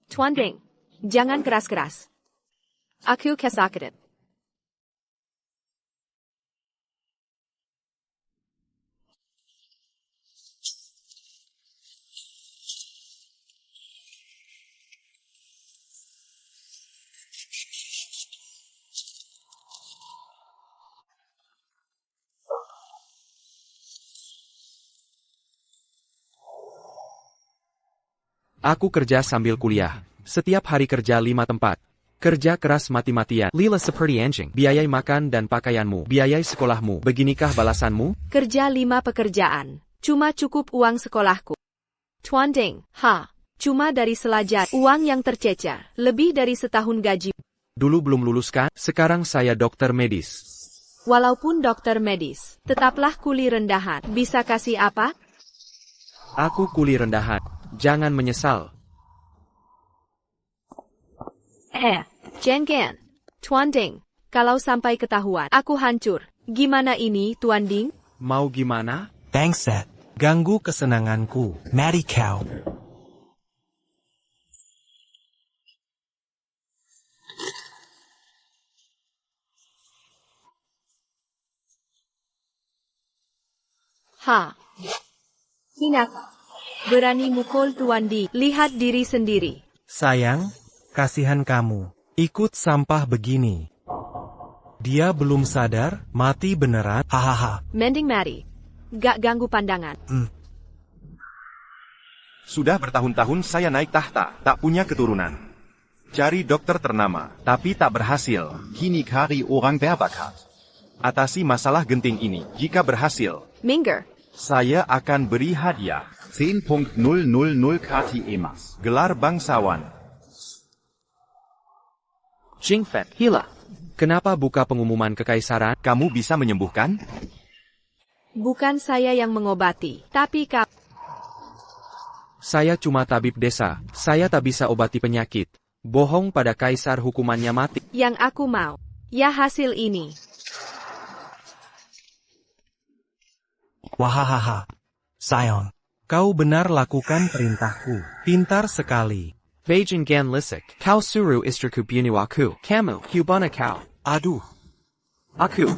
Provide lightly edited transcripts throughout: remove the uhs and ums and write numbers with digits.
Tuan Ding, jangan keras-keras. Aku kesakitan. Aku kerja sambil kuliah. Setiap hari kerja 5 tempat. Kerja keras mati-matian. Lila seperti anjing. Biayai makan dan pakaianmu. Biayai sekolahmu. Beginikah balasanmu? Kerja 5 pekerjaan. Cuma cukup uang sekolahku. Tuan Ding, cuma dari selajar. Uang yang tercecer. Lebih dari setahun gaji. Dulu belum lulus kan? Sekarang saya dokter medis. Walaupun dokter medis, tetaplah kuli rendahan. Bisa kasih apa? Aku kuli rendahan. Jangan menyesal. Jangan. Tuan Ding, kalau sampai ketahuan, aku hancur. Gimana ini, Tuan Ding? Mau gimana? Thanks, Seth. Ganggu kesenanganku. Matty Cow. Hinak. Berani mukul Tuan Ding. Lihat diri sendiri. Sayang, kasihan kamu. Ikut sampah begini. Dia belum sadar, mati beneran. Hahaha. Mending mari. Gak ganggu pandangan. Sudah bertahun-tahun saya naik tahta, tak punya keturunan. Cari dokter ternama, tapi tak berhasil. Kini cari orang berbakat. Atasi masalah genting ini, jika berhasil, Minger. saya akan beri hadiah. 10.000 KT emas. Gelar bangsawan. Jingfen, Hila. Kenapa buka pengumuman kekaisaran? Kamu bisa menyembuhkan? Bukan saya yang mengobati, tapi kau. Saya cuma tabib desa. Saya tak bisa obati penyakit. Bohong pada kaisar hukumannya mati. Yang aku mau. Ya hasil ini. Wahahaha. Sayang, kau benar lakukan perintahku. Pintar sekali. Vajan gan lisik. Kau suruh istriku bunuh aku. Kamu, hubana kau. Aduh. Aku.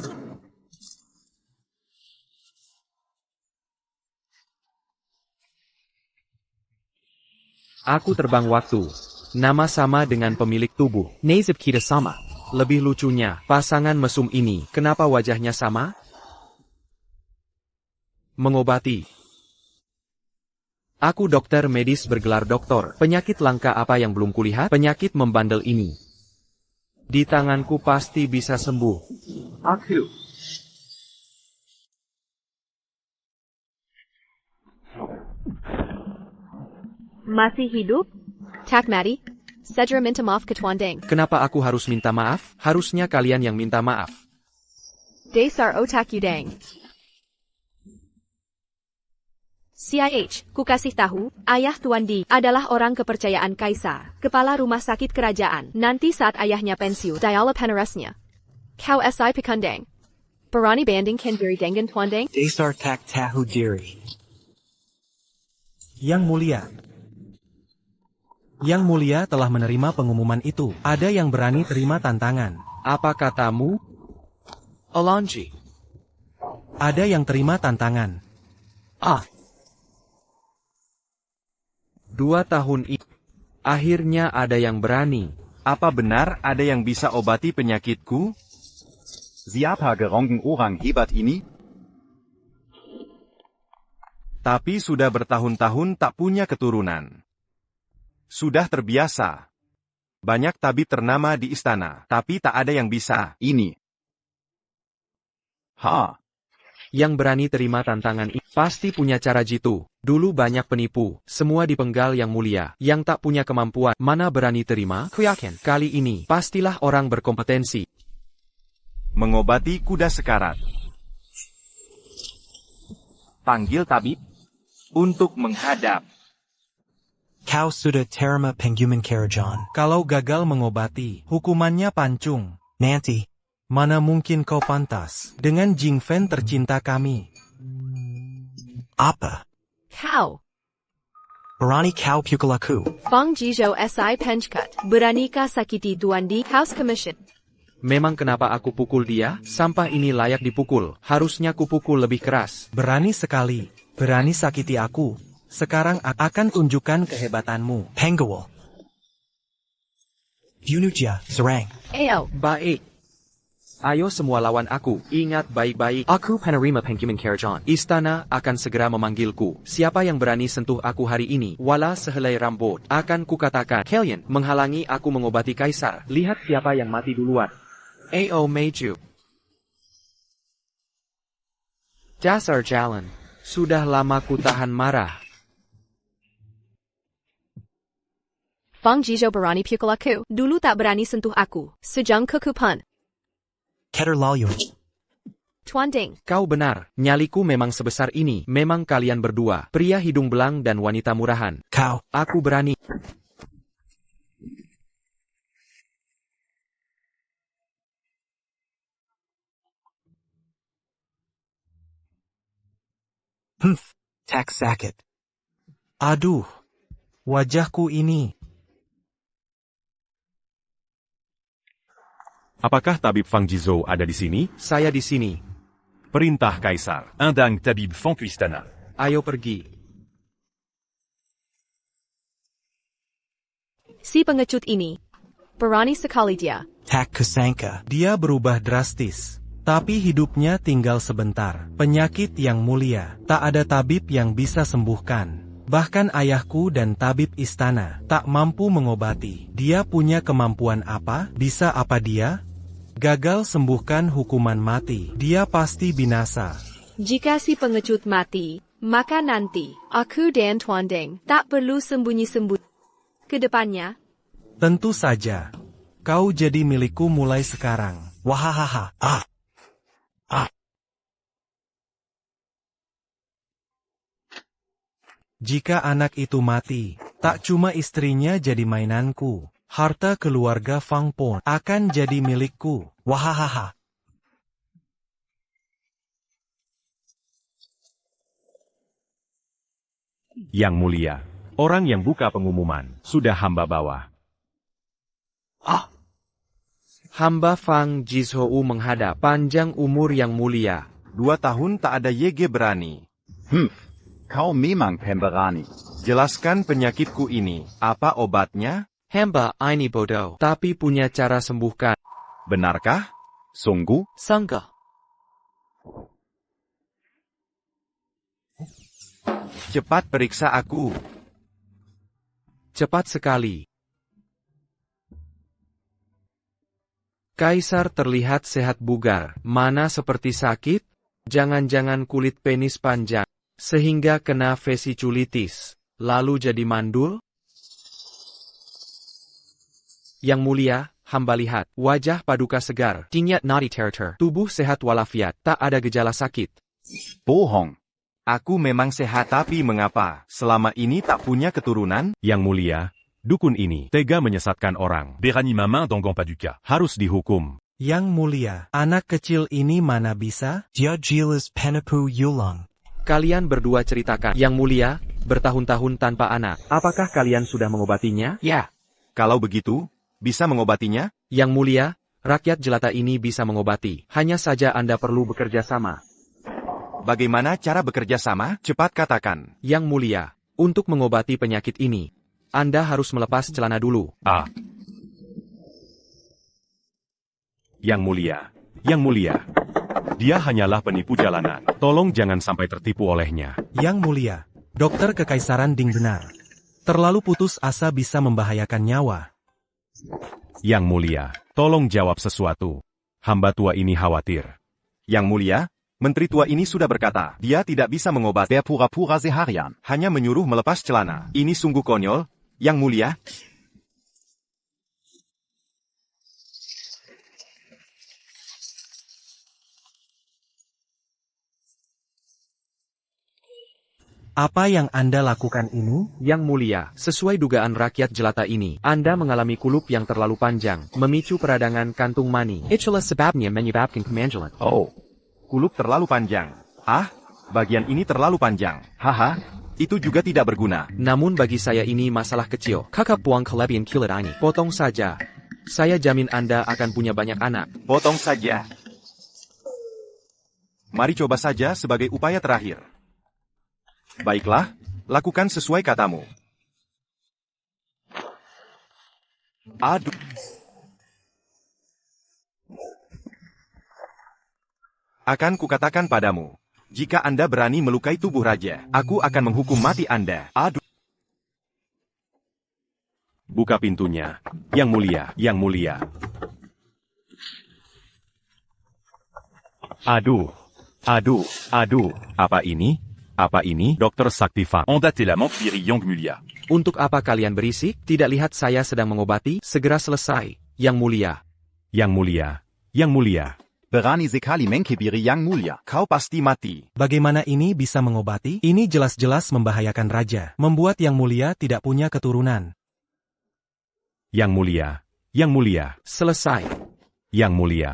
Aku terbang waktu. Nama sama dengan pemilik tubuh. Nasib kita sama. Lebih lucunya, pasangan mesum ini, kenapa wajahnya sama? Mengobati. Aku dokter medis bergelar doktor. Penyakit langka apa yang belum kulihat? Penyakit membandel ini. Di tanganku pasti bisa sembuh. Aku. Masih hidup? Tak Mari. Sedra minta maaf ke Tuan Ding. Kenapa aku harus minta maaf? Harusnya kalian yang minta maaf. Dasar otak Udang. CIH, ku kasih tahu, ayah Tuan Ding adalah orang kepercayaan kaisar, kepala rumah sakit kerajaan. Nanti saat ayahnya pensiun, dialah penerusnya. Kau SI Pekundang. Berani banding kendiri dengan Tuan Ding? Dasar tak tahu diri. Yang mulia. Yang mulia telah menerima pengumuman itu. Ada yang berani terima tantangan. Apa katamu? Alonji. Ada yang terima tantangan. 2 tahun ini. Akhirnya ada yang berani. Apa benar ada yang bisa obati penyakitku? Siapa gerongeng orang hebat ini? Tapi sudah bertahun-tahun tak punya keturunan. Sudah terbiasa. Banyak tabib ternama di istana, tapi tak ada yang bisa ini. Yang berani terima tantangan ini pasti punya cara jitu. Dulu banyak penipu, semua dipenggal yang mulia. Yang tak punya kemampuan, mana berani terima? Kuyakin, kali ini, pastilah orang berkompetensi. Mengobati kuda sekarat. Panggil tabib untuk menghadap. Kau sudah terima pengumuman Karajan. Kalau gagal mengobati, hukumannya pancung. Nanti, mana mungkin kau pantas dengan Jingfen tercinta kami? Apa? Kau. Berani kau pukul aku? Fang Jizhou SI Penchcut. Beranikah sakiti Tuan Di? House Commission. Memang kenapa aku pukul dia? Sampah ini layak dipukul. Harusnya kupukul lebih keras. Berani sekali. Berani sakiti aku. Sekarang akan tunjukkan kehebatanmu. Penggawal. Yunuja, serang. Ao. Baik. Ayo semua lawan aku. Ingat baik-baik. Aku penerima penghukuman Kerajan. Istana akan segera memanggilku. Siapa yang berani sentuh aku hari ini, wala sehelai rambut, akan kukatakan, kalian menghalangi aku mengobati kaisar. Lihat siapa yang mati duluan. Ao maju. Dasar jalan. Sudah lama ku tahan marah. Fang Jizhou berani pukul aku. Dulu tak berani sentuh aku. Sejang kekupan. Keter layu. Tuan Ding. Kau benar, nyaliku memang sebesar ini. Memang kalian berdua, pria hidung belang dan wanita murahan. Kau. Aku berani. Tak sakit. Aduh. Wajahku ini. Apakah tabib Fang Jizhou ada di sini? Saya di sini. Perintah Kaisar. Undang tabib Fang ke istana. Ayo pergi. Si pengecut ini. Berani sekali dia. Tak kusangka. Dia berubah drastis. Tapi hidupnya tinggal sebentar. Penyakit yang mulia. Tak ada tabib yang bisa sembuhkan. Bahkan ayahku dan tabib istana tak mampu mengobati. Dia punya kemampuan apa? Bisa apa dia? Gagal sembuhkan hukuman mati. Dia pasti binasa. Jika si pengecut mati, maka nanti, aku dan Tuan Ding tak perlu sembunyi-sembunyi. Kedepannya, Tentu saja. Kau jadi milikku mulai sekarang. Wahahaha. Jika anak itu mati, tak cuma istrinya jadi mainanku. Harta keluarga Fang pun akan jadi milikku. Wahahaha. Yang mulia, orang yang buka pengumuman, sudah hamba bawa. Hamba Fang Jizhou menghadap. Panjang umur yang mulia. 2 tahun tak ada YG berani. Kau memang pemberani. Jelaskan penyakitku ini, apa obatnya? Hamba ini bodoh, tapi punya cara sembuhkan. Benarkah? Sungguh? Sangka. Cepat periksa aku. Cepat sekali. Kaisar terlihat sehat bugar. Mana seperti sakit? Jangan-jangan kulit penis panjang. Sehingga kena vesikulitis. Lalu jadi mandul? Yang mulia, hamba lihat. Wajah paduka segar. Dinyat nadi teratur. Tubuh sehat walafiat. Tak ada gejala sakit. Bohong. Aku memang sehat tapi mengapa? Selama ini tak punya keturunan? Yang mulia, dukun ini tega menyesatkan orang. Berani ma main dans Gampaduka. Harus dihukum. Yang mulia, anak kecil ini mana bisa? Dia jelas penepu yulang. Kalian berdua ceritakan. Yang mulia, bertahun-tahun tanpa anak. Apakah kalian sudah mengobatinya? Ya. Kalau begitu, bisa mengobatinya? Yang mulia, rakyat jelata ini bisa mengobati. Hanya saja Anda perlu bekerja sama. Bagaimana cara bekerja sama? Cepat katakan. Yang mulia, untuk mengobati penyakit ini, Anda harus melepas celana dulu. Yang mulia, dia hanyalah penipu jalanan. Tolong jangan sampai tertipu olehnya. Yang mulia, dokter kekaisaran Ding benar. Terlalu putus asa bisa membahayakan nyawa. Yang mulia, tolong jawab sesuatu. Hamba tua ini khawatir. Yang mulia, menteri tua ini sudah berkata, dia tidak bisa mengobati. Pura-pura seharian. Hanya menyuruh melepas celana. Ini sungguh konyol. Yang mulia. Apa yang Anda lakukan ini? Yang mulia, sesuai dugaan rakyat jelata ini, Anda mengalami kulup yang terlalu panjang, memicu peradangan kantung mani. Itulah sebabnya menyebabkan kemanjulan. Kulup terlalu panjang. Bagian ini terlalu panjang. Haha. Itu juga tidak berguna. Namun bagi saya ini masalah kecil. Kakak buang kelebihan kilat ini. Potong saja. Saya jamin Anda akan punya banyak anak. Potong saja. Mari coba saja sebagai upaya terakhir. Baiklah, lakukan sesuai katamu. Aduh. Akan kukatakan padamu, jika Anda berani melukai tubuh raja, aku akan menghukum mati Anda. Aduh. Buka pintunya. Yang mulia, yang mulia. Aduh. Aduh, aduh. Apa ini? Apa ini? Dokter Saktifa. Ondate la menthe Yang Mulia. Untuk apa kalian berisik? Tidak lihat saya sedang mengobati? Segera selesai. Yang mulia. Yang mulia. Yang mulia. Berani sekali mengkhianati Yang Mulia. Kau pasti mati. Bagaimana ini bisa mengobati? Ini jelas-jelas membahayakan raja, membuat Yang Mulia tidak punya keturunan. Yang mulia. Yang mulia. Selesai. Yang mulia.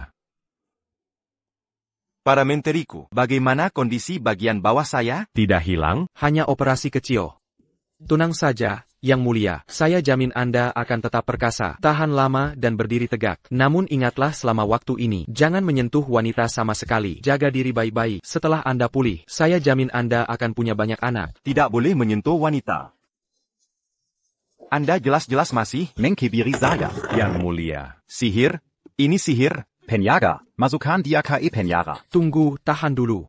Para menteriku, bagaimana kondisi bagian bawah saya? Tidak hilang? Hanya operasi kecil. Tenang saja, Yang Mulia. Saya jamin Anda akan tetap perkasa, tahan lama dan berdiri tegak. Namun ingatlah selama waktu ini, jangan menyentuh wanita sama sekali. Jaga diri baik-baik. Setelah Anda pulih, saya jamin Anda akan punya banyak anak. Tidak boleh menyentuh wanita. Anda jelas-jelas masih Mengkhianati saya. Yang mulia. sihir. Ini sihir. Penjaga. Masukkan dia ke penjara. Tunggu, tahan dulu.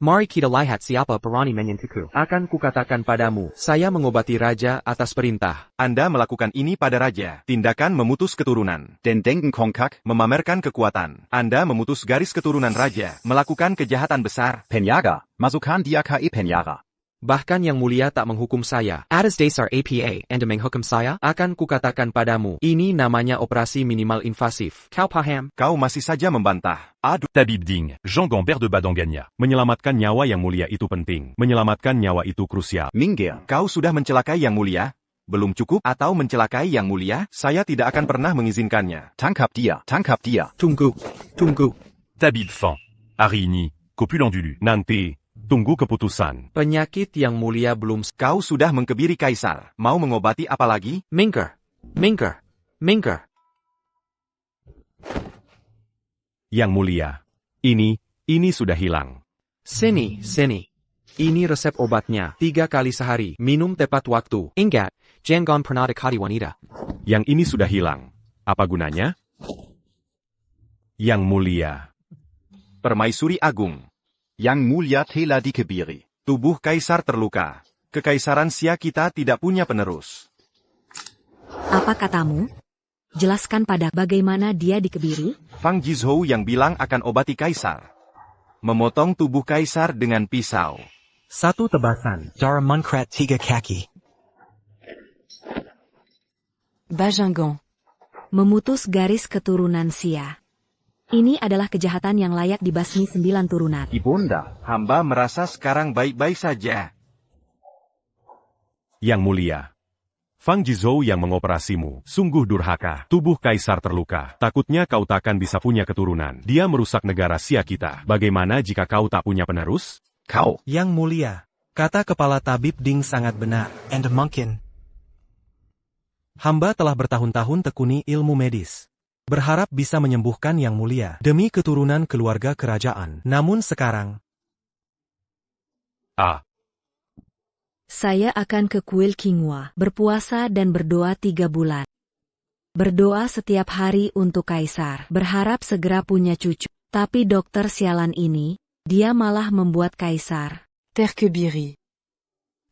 Mari kita lihat siapa berani menyentuhku. Akan kukatakan padamu, saya mengobati raja atas perintah. Anda melakukan ini pada raja. Tindakan memutus keturunan. Den Denken Konkak. Memamerkan kekuatan. Anda memutus garis keturunan raja. Melakukan kejahatan besar. Penjaga. Masukkan dia ke penjara. Bahkan Yang Mulia tak menghukum saya. Atas dasar APA Anda menghukum saya? Akan kukatakan padamu, ini namanya operasi minimal invasif. Kau paham? Kau masih saja membantah. Aduh. Tabib Ding. Jean Gambert de Badanganya. Menyelamatkan nyawa Yang Mulia itu penting. Menyelamatkan nyawa itu krusial. Minggir. Kau sudah mencelakai Yang Mulia? Belum cukup atau mencelakai Yang Mulia? Saya tidak akan pernah mengizinkannya. Tangkap dia. Tangkap dia. Tunggu. Tunggu. Tabib Fan. Arini. Copulendulu. Nanti. Tunggu keputusan. Penyakit Yang Mulia belum... Kau sudah mengkebiri kaisar. Mau mengobati apa lagi? Minker. Minker. Minker. Yang Mulia. Ini sudah hilang. Sini. Ini resep obatnya. 3 kali sehari. Minum tepat waktu. Ingat, jangan pernah dekati wanita. Yang ini sudah hilang. Apa gunanya? Yang Mulia. Permaisuri Agung. Yang Mulia telah dikebiri. Tubuh kaisar terluka. Kekaisaran Xia kita tidak punya penerus. Apa katamu? Jelaskan pada bagaimana dia dikebiri? Fang Jizhou yang bilang akan obati kaisar. Memotong tubuh kaisar dengan pisau. 1 tebasan. Dara Munkrat 3 kaki. Bajangon. Memutus garis keturunan Xia. Ini adalah kejahatan yang layak dibasmi 9 turunan. Ibunda. Hamba merasa sekarang baik-baik saja. Yang Mulia. Fang Jizhou yang mengoperasimu. Sungguh durhaka. Tubuh kaisar terluka. Takutnya kau takkan bisa punya keturunan. Dia merusak negara Xia kita. Bagaimana jika kau tak punya penerus? Kau. Yang Mulia. Kata kepala tabib Ding sangat benar. And mungkin. Hamba telah bertahun-tahun tekuni ilmu medis. Berharap bisa menyembuhkan Yang Mulia demi keturunan keluarga kerajaan. Namun sekarang, Saya akan ke kuil Qinghua, berpuasa dan berdoa 3 bulan. Berdoa setiap hari untuk kaisar, berharap segera punya cucu. Tapi dokter sialan ini, dia malah membuat kaisar terkebiri.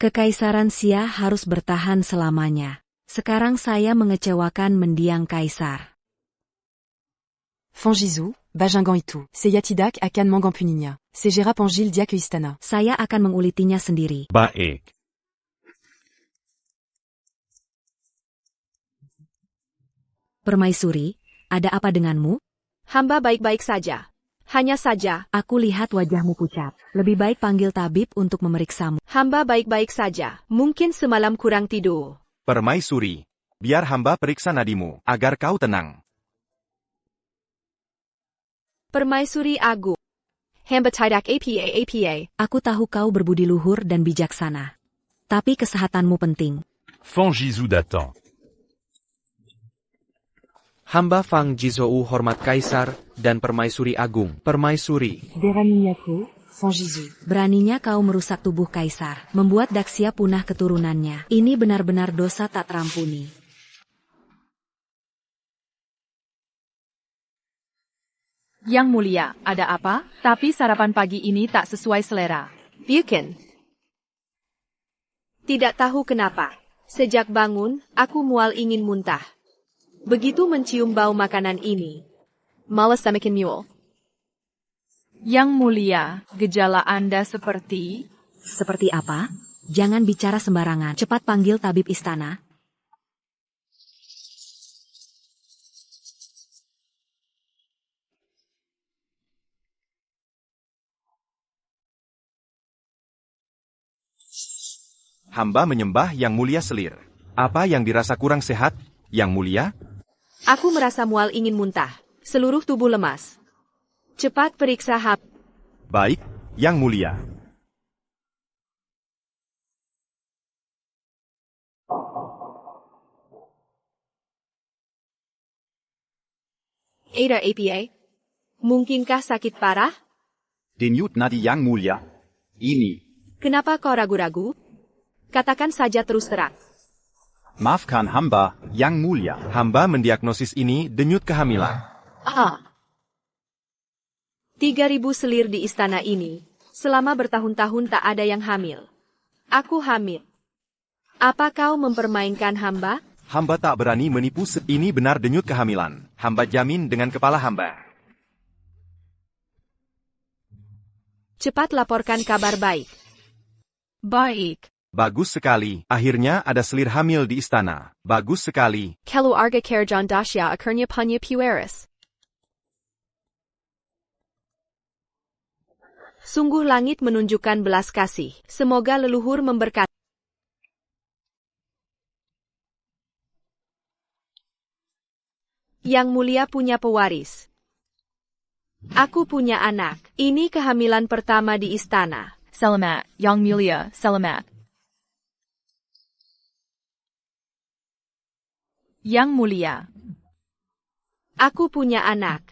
Kekaisaran Xia harus bertahan selamanya. Sekarang saya mengecewakan mendiang kaisar. Fangizu, Bajangan itu, Seyatidak akan Mangampuninya, Segera Pangil Diak Istana. Saya akan mengulitinya sendiri. Baik. Permaisuri, ada apa denganmu? Hamba baik-baik saja. Hanya saja, Aku lihat wajahmu pucat. Lebih baik panggil tabib untuk memeriksamu. hamba baik-baik saja. Mungkin semalam kurang tidur. Permaisuri. Biar hamba periksa nadimu, agar kau tenang. Permaisuri Agung. Hamba tidak APA. Aku tahu kau berbudi luhur dan bijaksana. tapi kesehatanmu penting. Fan Jizou datang. Hamba Fang Jizou hormat Kaisar dan Permaisuri Agung. Permaisuri, Beranignako, Fan Jizou. Beraninya kau merusak tubuh Kaisar, membuat Daxia punah keturunannya. Ini benar-benar dosa tak terampuni. Yang mulia, ada apa? Tapi sarapan pagi ini tak sesuai selera. Bukan. Tidak tahu kenapa. Sejak bangun, aku mual ingin muntah. Begitu mencium bau makanan ini. Malas semakin mule. Yang mulia, gejala Anda seperti... Seperti apa? Jangan bicara sembarangan. Cepat panggil tabib istana. Hamba menyembah Yang Mulia Selir. Apa yang dirasa kurang sehat, Yang Mulia? Aku merasa mual ingin muntah. Seluruh tubuh lemas. Cepat periksa hap. Baik, Yang Mulia. Ada APA? Mungkinkah sakit parah? Denyut nadi Yang Mulia. Ini. Kenapa kau ragu-ragu? Katakan saja terus terang. Maafkan hamba, Yang Mulia. Hamba mendiagnosis ini denyut kehamilan. Ah. 3.000 selir di istana ini. Selama bertahun-tahun tak ada yang hamil. Aku hamil. Apa kau mempermainkan hamba? Hamba tak berani menipu. Ini benar denyut kehamilan. Hamba jamin dengan kepala hamba. Cepat laporkan kabar baik. Baik. Bagus sekali. Akhirnya ada selir hamil di istana. Bagus sekali. Keluarga Kerajaan Dacia akhirnya punya pewaris. Sungguh langit menunjukkan belas kasih. Semoga leluhur memberkati. Yang Mulia punya pewaris. Aku punya anak. Ini kehamilan pertama di istana. Selamat, Yang Mulia, selamat. Yang Mulia. Aku punya anak.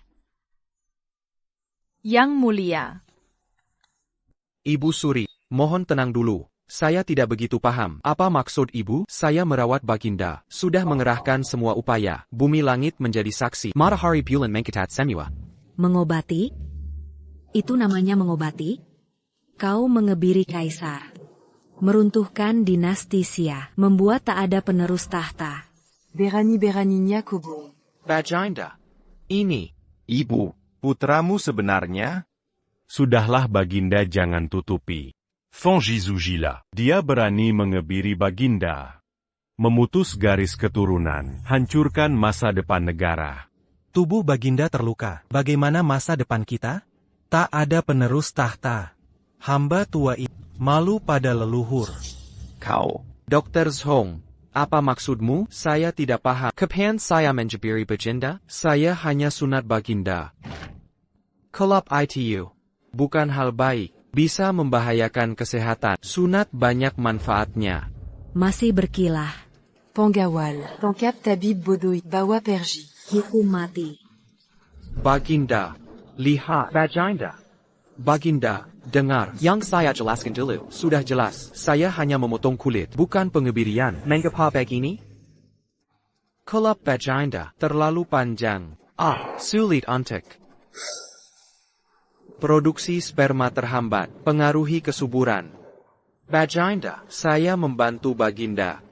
Yang Mulia. Ibu Suri, mohon tenang dulu. Saya tidak begitu paham. Apa maksud ibu? Saya merawat Baginda. Sudah mengerahkan semua upaya. Bumi langit menjadi saksi. Matahari bulan mengkitat semua. Mengobati? Itu namanya mengobati? Kau mengebiri Kaisar. Meruntuhkan dinasti Xia. Membuat tak ada penerus tahta. Beranignako. Baginda. Ini. Ibu, putramu sebenarnya? Sudahlah Baginda, jangan tutupi. Fan Jizou gila. Dia berani mengebiri Baginda. Memutus garis keturunan. Hancurkan masa depan negara. Tubuh Baginda terluka. Bagaimana masa depan kita? Tak ada penerus tahta. Hamba tua ini malu pada leluhur. Kau. Dr. Zhong, apa maksudmu? Saya tidak paham. Kapan saya menjebiri Baginda? Saya hanya sunat Baginda. Kelap ITU. Bukan hal baik. Bisa membahayakan kesehatan. Sunat banyak manfaatnya. Masih berkilah. Pangawal. Tangkap tabib bodoi. Bawa pergi. Hukum mati. Baginda. Lihat. Baginda. Baginda, dengar. Yang saya jelaskan dulu. Sudah jelas. Saya hanya memotong kulit. Bukan pengebirian. Mengapa begini? Kelap Baginda. Terlalu panjang. Sulit untuk. Produksi sperma terhambat. Pengaruhi kesuburan. Baginda, saya membantu Baginda.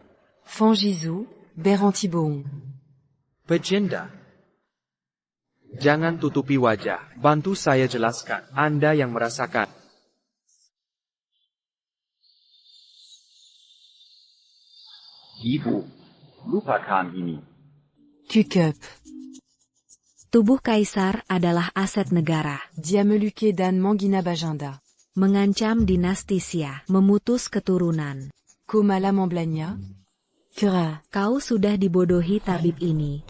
Fan Jizou, Berantibong. Baginda. Jangan tutupi wajah. Bantu saya jelaskan. Anda yang merasakan. Ibu, lupakan ini. Kukup. Tubuh Kaisar adalah aset negara. Diameluke dan Mangina Bajanda. Mengancam dinasti Xia. Memutus keturunan. Komala Mamblanya. Kera. Kau sudah dibodohi tabib ini.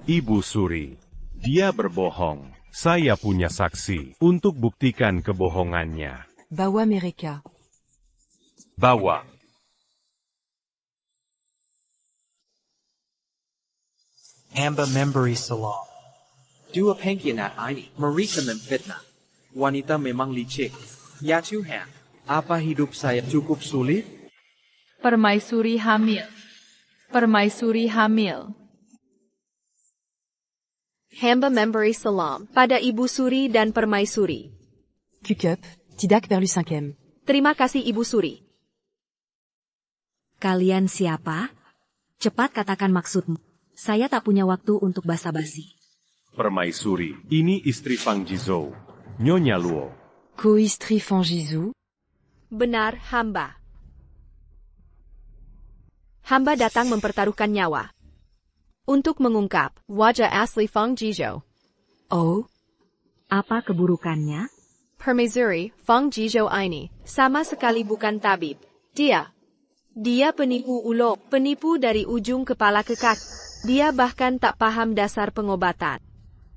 Ibu Suri. Dia berbohong. Saya punya saksi untuk buktikan kebohongannya. Bawa mereka. Bawa. Hamba Memberi Salam. Dua pengkhianat ini, mereka memfitnah. Wanita memang licik. Ya Tuhan, apa hidup saya cukup sulit? Permaisuri hamil. Permaisuri hamil. Hamba memberi salam pada Ibu Suri dan Permaisuri. Cucup, Tidak vers le 5e. Terima kasih Ibu Suri. Kalian siapa? Cepat katakan maksudmu. Saya tak punya waktu untuk basa-basi. Permaisuri, ini istri Fang Jizhou, Nyonya Luo. Koistri Fangizu. Benar, hamba. Hamba datang mempertaruhkan nyawa. Untuk mengungkap wajah asli Fang Jizhou. Oh, apa keburukannya? Permaisuri, Fang Jizhou ini sama sekali bukan tabib. Dia penipu ulo, penipu dari ujung kepala ke kaki. Dia bahkan tak paham dasar pengobatan.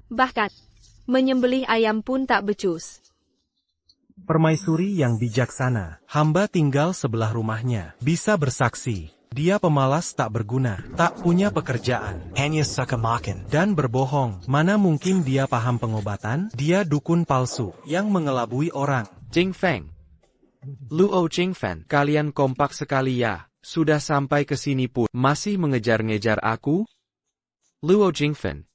Bahkan, menyembelih ayam pun tak becus. Permaisuri yang bijaksana, hamba tinggal sebelah rumahnya, bisa bersaksi. Dia pemalas tak berguna, tak punya pekerjaan, Hanya suka makan. dan berbohong. Mana mungkin dia paham pengobatan? Dia dukun palsu, yang mengelabui orang. Jing Feng. Luo Jingfen, kalian kompak sekali ya. Sudah sampai ke sini pun masih mengejar-ngejar aku? Luo Jingfen,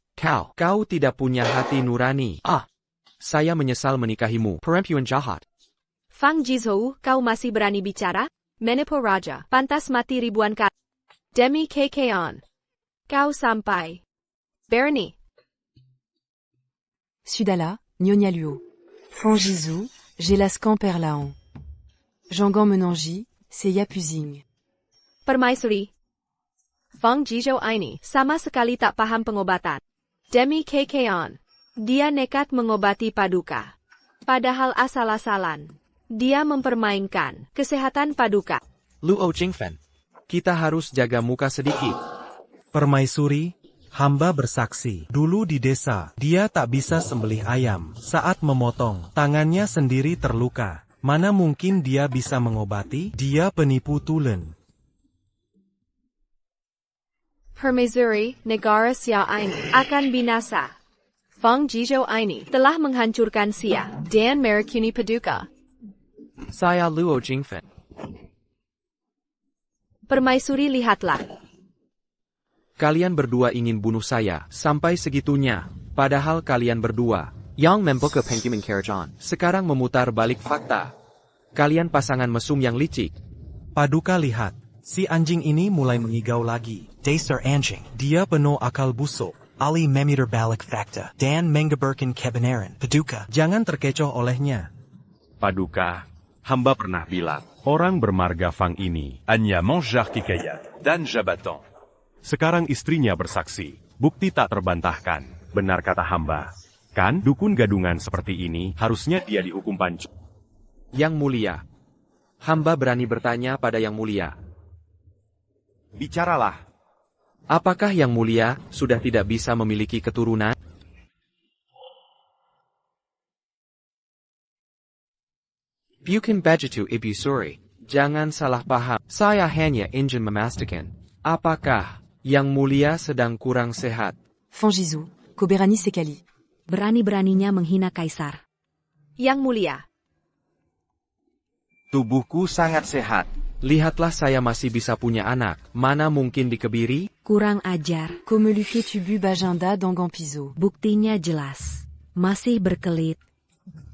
kau tidak punya hati nurani. Saya menyesal menikahimu, perempuan jahat. Fang Jizhou, kau masih berani bicara? Menipu raja, pantas mati ribuan kali. Demi Kekeon. Kau sampai. Berani. Sudala, Nyonya Luo. Fangizu, Gelascan Perlaon. Jangan Menangi, Seya Puzing. Permaisuri. Fang Jizhou ini sama sekali tak paham pengobatan. Demi Kekeon. Dia nekat mengobati Paduka. Padahal asal-asalan. Dia mempermainkan kesehatan Paduka. Luo Jingfen, kita harus jaga muka sedikit. Permaisuri, hamba bersaksi. Dulu di desa, dia tak bisa sembelih ayam. Saat memotong, tangannya sendiri terluka. Mana mungkin dia bisa mengobati? Dia penipu tulen. Permaisuri, negara Xia ini akan binasa. Fang Jizhou ini telah menghancurkan Xia dan merakuni Paduka. Saya Luo Jingfen. Permaisuri, lihatlah. Kalian berdua ingin bunuh saya, sampai segitunya. Padahal kalian berdua, yang membuka pengkiman Kerajan, sekarang memutar balik fakta. Kalian pasangan mesum yang licik. Paduka lihat, si anjing ini mulai mengigau lagi. Dasar anjing. Dia penuh akal busuk. Ali Memiter Balik Fakta. Dan Mengaberkan Kebenaran. Paduka. Jangan terkecoh olehnya. Paduka, hamba pernah bilang, orang bermarga Fang ini hanya mengejar kekayaan dan jabatan. Sekarang istrinya bersaksi, bukti tak terbantahkan. Benar kata hamba. Kan, dukun gadungan seperti ini harusnya dia dihukum pancung. Yang mulia. Hamba berani bertanya pada yang mulia. Bicaralah. Apakah yang mulia sudah tidak bisa memiliki keturunan? Bukan begitu Ibu Suri. Jangan salah paham. Saya hanya ingin memastikan. Apakah yang mulia sedang kurang sehat? Fangizu, Koberani Sekali. Berani-beraninya menghina kaisar. Yang mulia. Tubuhku sangat sehat. Lihatlah saya masih bisa punya anak. Mana mungkin dikebiri? Kurang ajar. Komeluke Tubu Bajanda Dongan Pizo. Buktinya jelas. Masih berkelit.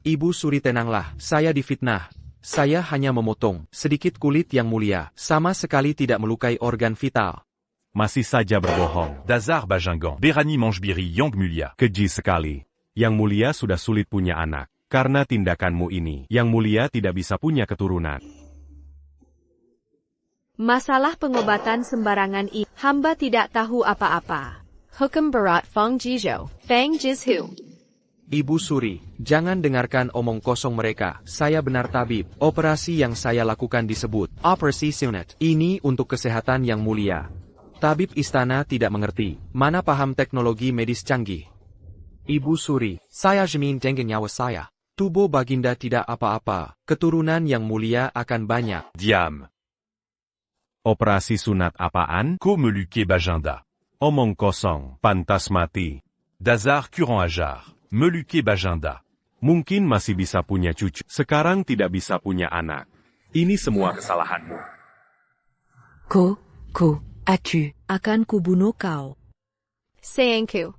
Ibu Suri tenanglah, saya difitnah. Saya hanya memotong sedikit kulit yang mulia, sama sekali tidak melukai organ vital. Masih saja berbohong. Dazar Bajangan, Berani Mangebiri Yong Mulia. Keji sekali. Yang mulia sudah sulit punya anak. Karena tindakanmu ini, yang mulia tidak bisa punya keturunan. Masalah pengobatan sembarangan ini, hamba tidak tahu apa-apa. Hukum berat Fang Jizhou, Fang Jizhou. Ibu Suri, jangan dengarkan omong kosong mereka. Saya benar tabib. Operasi yang saya lakukan disebut operasi sunat. Ini untuk kesehatan yang mulia. Tabib istana tidak mengerti. Mana paham teknologi medis canggih. Ibu Suri, saya jamin dengan nyawa saya. Tubuh baginda tidak apa-apa. Keturunan yang mulia akan banyak. Diam. Operasi sunat apaan? Komeluke Bajanda. Omong kosong, pantas mati. Dazar Curant Ajar, Meluke Bajinda. Mungkin masih bisa punya cucu, sekarang tidak bisa punya anak. Ini semua kesalahanmu. Ko, aku. Akan kubunuh kau. Sayangku.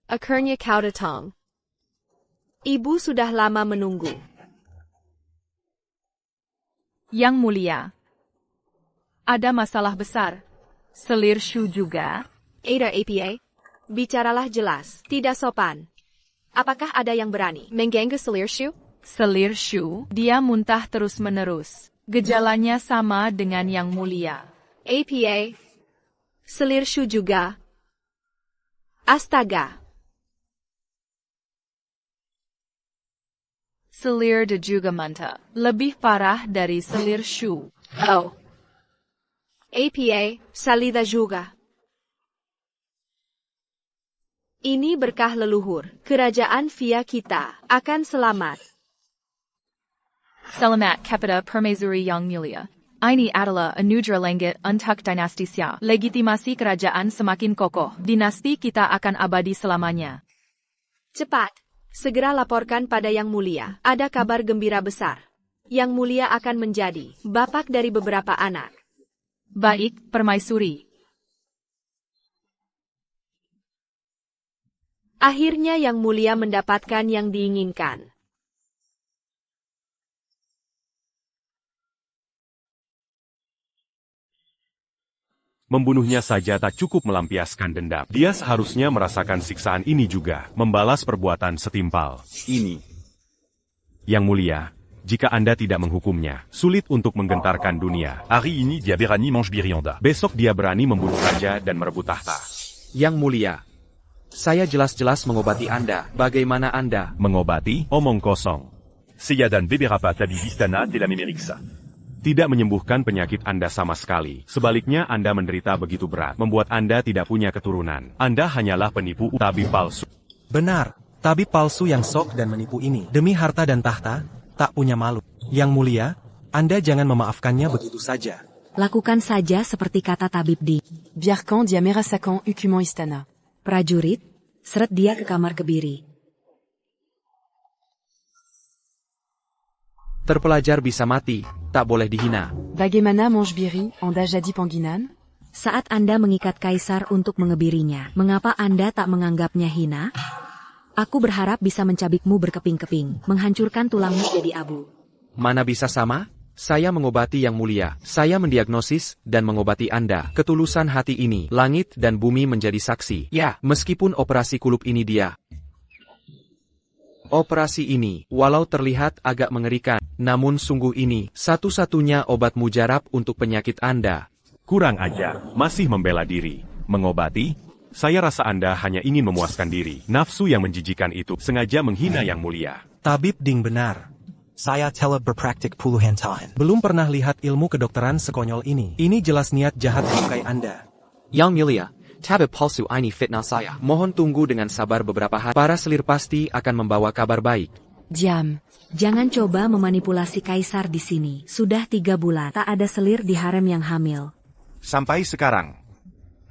Akhirnya kau datang. Ibu sudah lama menunggu. Yang Mulia. Ada masalah besar. Selir Shu juga. Ada APA? Bicaralah jelas, tidak sopan. Apakah ada yang berani mengganggu Selir Shu? Selir Shu, dia muntah terus-menerus. Gejalanya sama dengan Yang Mulia. APA? Selir Shu juga? Astaga. Selir de juga muntah. Lebih parah dari Selir Shu. Oh. APA, Salida juga. Ini berkah leluhur. Kerajaan via kita akan selamat. Selamat kepada Permaisuri Yang Mulia. Ini adalah Anudra Langit untuk dinastisya. Legitimasi kerajaan semakin kokoh. Dinasti kita akan abadi selamanya. Cepat, segera laporkan pada Yang Mulia. Ada kabar gembira besar. Yang Mulia akan menjadi bapak dari beberapa anak. Baik, Permaisuri. Akhirnya Yang Mulia mendapatkan yang diinginkan. Membunuhnya saja tak cukup melampiaskan dendam. Dia seharusnya merasakan siksaan ini juga, membalas perbuatan setimpal. Ini. Yang Mulia, jika Anda tidak menghukumnya, sulit untuk menggentarkan dunia. Hari ini dia berani mange Birianda. Besok dia berani membunuh raja dan merebut tahta. Yang Mulia, saya jelas-jelas mengobati Anda. Bagaimana Anda? Mengobati? Omong kosong. Seyadan beberapa tabi istana de la memeriksa. Tidak menyembuhkan penyakit Anda sama sekali. Sebaliknya Anda menderita begitu berat, membuat Anda tidak punya keturunan. Anda hanyalah penipu tabib palsu. Benar, tabib palsu yang sok dan menipu ini. Demi harta dan tahta, tak punya malu. Yang Mulia, Anda jangan memaafkannya begitu saja. Lakukan saja seperti kata tabib di. Biarkan dia merasakan hukuman istana. Prajurit, seret dia ke kamar kebiri. Terpelajar bisa mati, tak boleh dihina. Bagaimana Mongebiri, Anda jadi panggilan? Saat Anda mengikat kaisar untuk mengebirinya, mengapa Anda tak menganggapnya hina? Aku berharap bisa mencabikmu berkeping-keping, menghancurkan tulangmu jadi abu. Mana bisa sama? Saya mengobati Yang Mulia. Saya mendiagnosis dan mengobati Anda. Ketulusan hati ini, langit dan bumi menjadi saksi. Ya, meskipun operasi kulup ini dia. Operasi ini, walau terlihat agak mengerikan, namun sungguh ini, satu-satunya obat mujarab untuk penyakit Anda. Kurang ajar, masih membela diri. Mengobati? Saya rasa Anda hanya ingin memuaskan diri. Nafsu yang menjijikan itu sengaja menghina Yang Mulia. Tabib Ding benar. Saya telah berpraktik puluhan tahun. Belum pernah lihat ilmu kedokteran sekonyol ini. Ini jelas niat jahat melukai Anda. Yang Mulia, tabib palsu ini fitnah saya. Mohon tunggu dengan sabar beberapa hari. Para selir pasti akan membawa kabar baik. Diam. Jangan coba memanipulasi kaisar di sini. Sudah 3 bulan, tak ada selir di harem yang hamil. Sampai sekarang.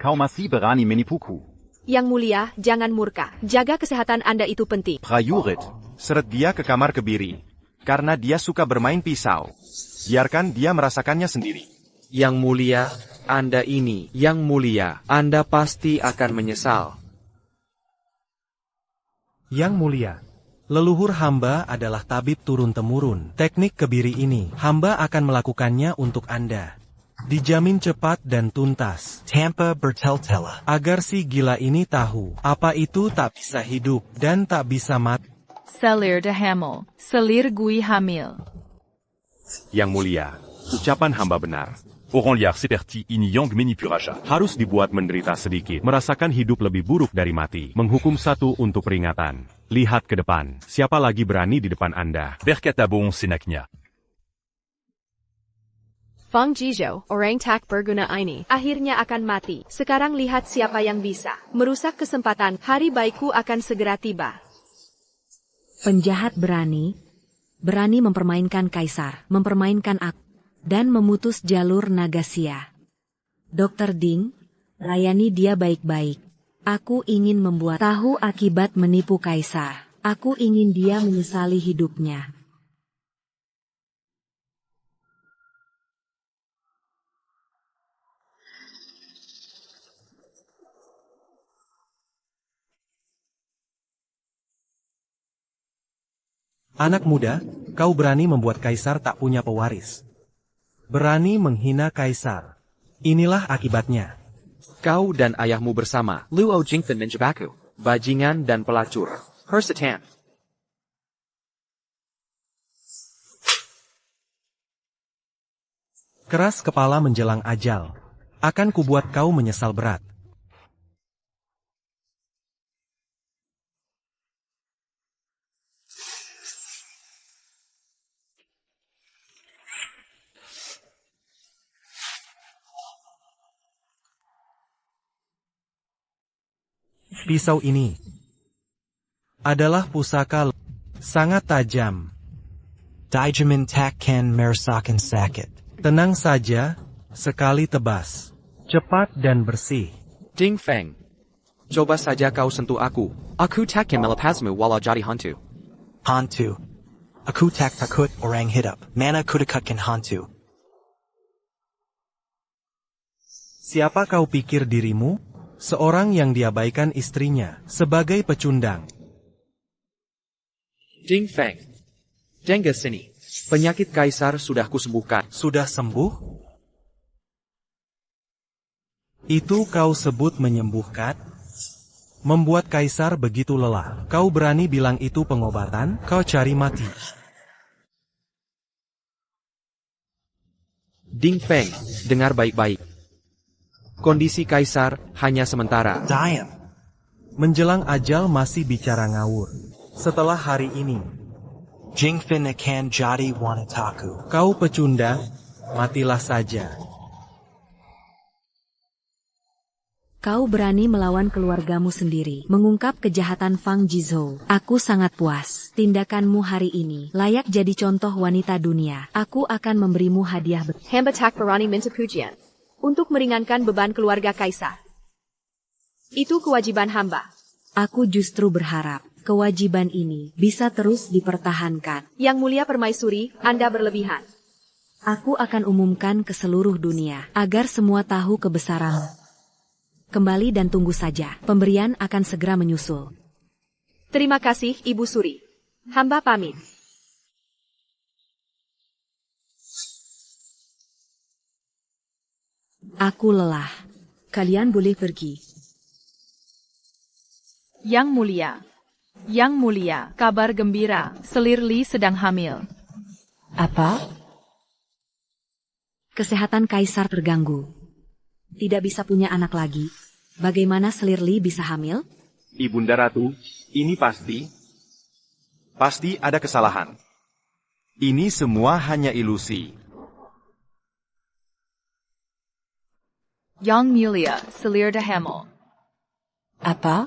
Kau masih berani menipuku. Yang Mulia, jangan murka. Jaga kesehatan Anda itu penting. Prajurit, seret dia ke kamar kebiri. Karena dia suka bermain pisau. Biarkan dia merasakannya sendiri. Yang Mulia, Anda ini, Yang Mulia, Anda pasti akan menyesal. Yang Mulia, leluhur hamba adalah tabib turun-temurun. Teknik kebiri ini, hamba akan melakukannya untuk Anda. Dijamin cepat dan tuntas. Tanpa bertele-tele. Agar si gila ini tahu, apa itu tak bisa hidup dan tak bisa mati. Selir de hamil. Selir gui hamil. Yang Mulia, ucapan hamba benar. Orang liar seperti ini yang menipuraja. Harus dibuat menderita sedikit, merasakan hidup lebih buruk dari mati. Menghukum satu untuk peringatan. Lihat ke depan, siapa lagi berani di depan Anda? Berkata bon senaknya. Feng Jizhou, orang tak berguna ini, akhirnya akan mati. Sekarang lihat siapa yang bisa merusak kesempatan. Hari baikku akan segera tiba. Penjahat berani mempermainkan kaisar, mempermainkan aku, dan memutus jalur Nagasia. Dr. Ding, Layani dia baik-baik. Aku ingin membuat tahu akibat menipu kaisar. Aku ingin dia menyesali hidupnya. Anak muda, kau berani membuat kaisar tak punya pewaris. Berani menghina kaisar. Inilah akibatnya. Kau dan ayahmu bersama, Luo Jingfen menjebaku, bajingan dan pelacur. Persatan. Keras kepala menjelang ajal. Akan kubuat kau menyesal berat. Pisau ini adalah pusaka sangat tajam. Dijamin takkan merusakan sakit. Tenang saja, sekali tebas. Cepat dan bersih. Ding Feng. Coba saja kau sentuh aku. Aku takkan melepasmu walau jadi hantu. Hantu. Aku tak takut orang hidup. Mana ku dekatkan hantu. Siapa kau pikir dirimu? Seorang yang diabaikan istrinya sebagai pecundang. Ding Feng. Jengga sini. Penyakit kaisar sudah kusembuhkan. Sudah sembuh? Itu kau sebut menyembuhkan? Membuat kaisar begitu lelah. Kau berani bilang itu pengobatan? Kau cari mati. Ding Feng, dengar baik-baik. Kondisi kaisar hanya sementara. Diam. Menjelang ajal masih bicara ngawur. Setelah hari ini, Jingfen akan jadi wanitaku. kau pecundang, matilah saja. Kau berani melawan keluargamu sendiri, mengungkap kejahatan Fang Jizhou. Aku sangat puas. Tindakanmu hari ini layak jadi contoh wanita dunia. Aku akan memberimu hadiah. Hamba tak berani minta pujian. Untuk meringankan beban keluarga kaisar. Itu kewajiban hamba. Aku justru berharap kewajiban ini bisa terus dipertahankan. Yang mulia permaisuri, Anda berlebihan. Aku akan umumkan ke seluruh dunia agar semua tahu kebesaranmu. Kembali dan tunggu saja. Pemberian akan segera menyusul. Terima kasih, Ibu Suri. Hamba pamit. Aku lelah. Kalian boleh pergi. Yang mulia. Yang mulia, kabar gembira. Selir Li sedang hamil. Apa? Kesehatan kaisar terganggu. Tidak bisa punya anak lagi. Bagaimana Selir Li bisa hamil? Ibunda Ratu, ini pasti ada kesalahan. Ini semua hanya ilusi. Yang mulia, Selir de hamil. Apa?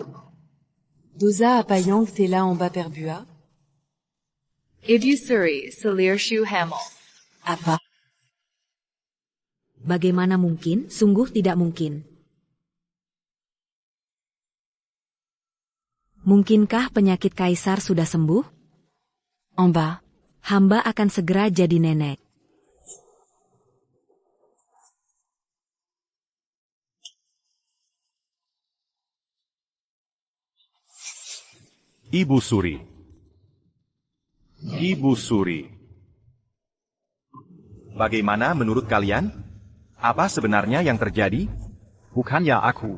Doza apa yang t'es là en bas perbua? Ibu Suri, Selir Shu hamil. Apa? Bagaimana mungkin? Sungguh tidak mungkin. Mungkinkah penyakit kaisar sudah sembuh? En bas. Hamba akan segera jadi nenek. Ibu Suri. Ibu Suri. Bagaimana menurut kalian? Apa sebenarnya yang terjadi? Bukannya aku.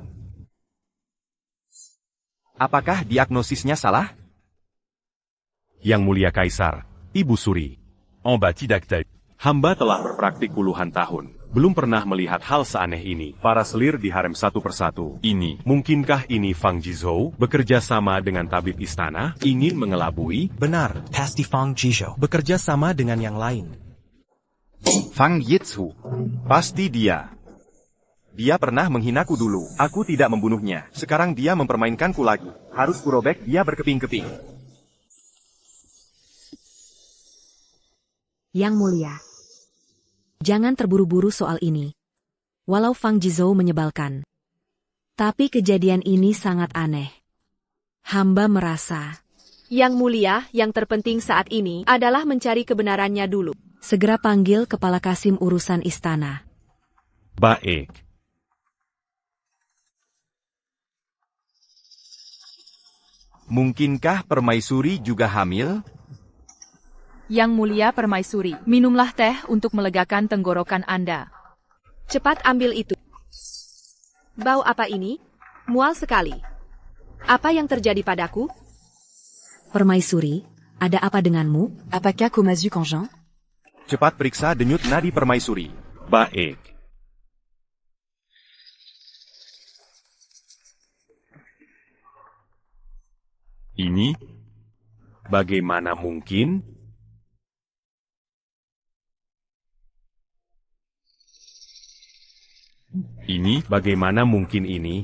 Apakah diagnosisnya salah? Yang mulia kaisar, Ibu Suri. En bas tidak tahu. Hamba telah berpraktik puluhan tahun. Belum pernah melihat hal seaneh ini. Para selir di harem satu persatu. Ini. Mungkinkah ini Fang Jizhou bekerja sama dengan tabib istana? Ingin mengelabui? Benar, Pasti Fang Jizhou. bekerja sama dengan yang lain. Fang Yizhu. Pasti dia. Dia pernah menghinaku dulu. Aku tidak membunuhnya. Sekarang dia mempermainkanku lagi. Harus kurobek dia berkeping-keping. Yang mulia. Jangan terburu-buru soal ini. Walau Fang Jizhou menyebalkan. Tapi kejadian ini sangat aneh. Hamba merasa Yang mulia, yang terpenting saat ini adalah mencari kebenarannya dulu. segera panggil Kepala Kasim urusan istana. Baik. Mungkinkah Permaisuri juga hamil? Yang mulia Permaisuri, minumlah teh untuk melegakan tenggorokan Anda. Cepat ambil itu. Bau apa ini? Mual sekali. Apa yang terjadi padaku? Permaisuri, ada apa denganmu? Apakah kau m'as vu quand Jean? Cepat periksa denyut nadi Permaisuri. Baik. Ini? Bagaimana mungkin? Ini? Bagaimana mungkin ini?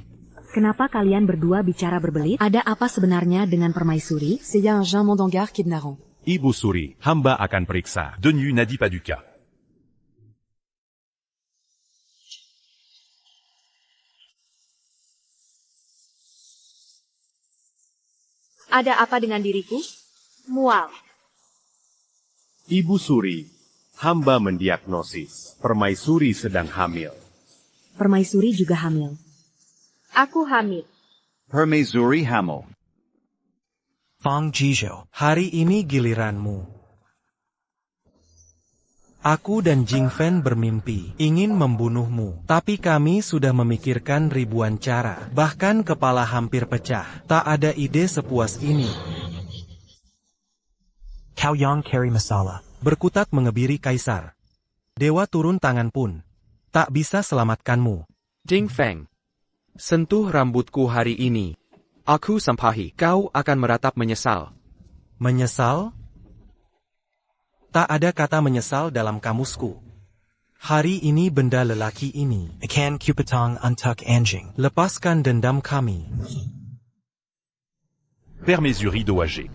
Kenapa kalian berdua bicara berbelit? Ada apa sebenarnya dengan Permaisuri? C'est y a un Jean Mondangar kidnappant. Ibu Suri, hamba akan periksa. Denu n'a dit pas du cas. Ada apa dengan diriku? Mual. Ibu Suri, hamba mendiagnosis. Permaisuri sedang hamil. Permaisuri juga hamil. Aku hamil. Permaisuri hamil. Fang Jizhou, hari ini giliranmu. Aku dan Jing Fen bermimpi ingin membunuhmu, tapi kami sudah memikirkan ribuan cara, bahkan kepala hampir pecah. Tak ada ide sepuas ini. Cao Yang carry masala. Berkutat mengebiri kaisar. Dewa turun tangan pun tak bisa selamatkanmu. Jing Feng. Sentuh rambutku hari ini. Aku sampahi, kau akan meratap menyesal. Menyesal? Tak ada kata menyesal dalam kamusku. Hari ini benda lelaki ini. Ikan Kupatong untuk anjing. Lepaskan dendam kami. Permaisuri dowager.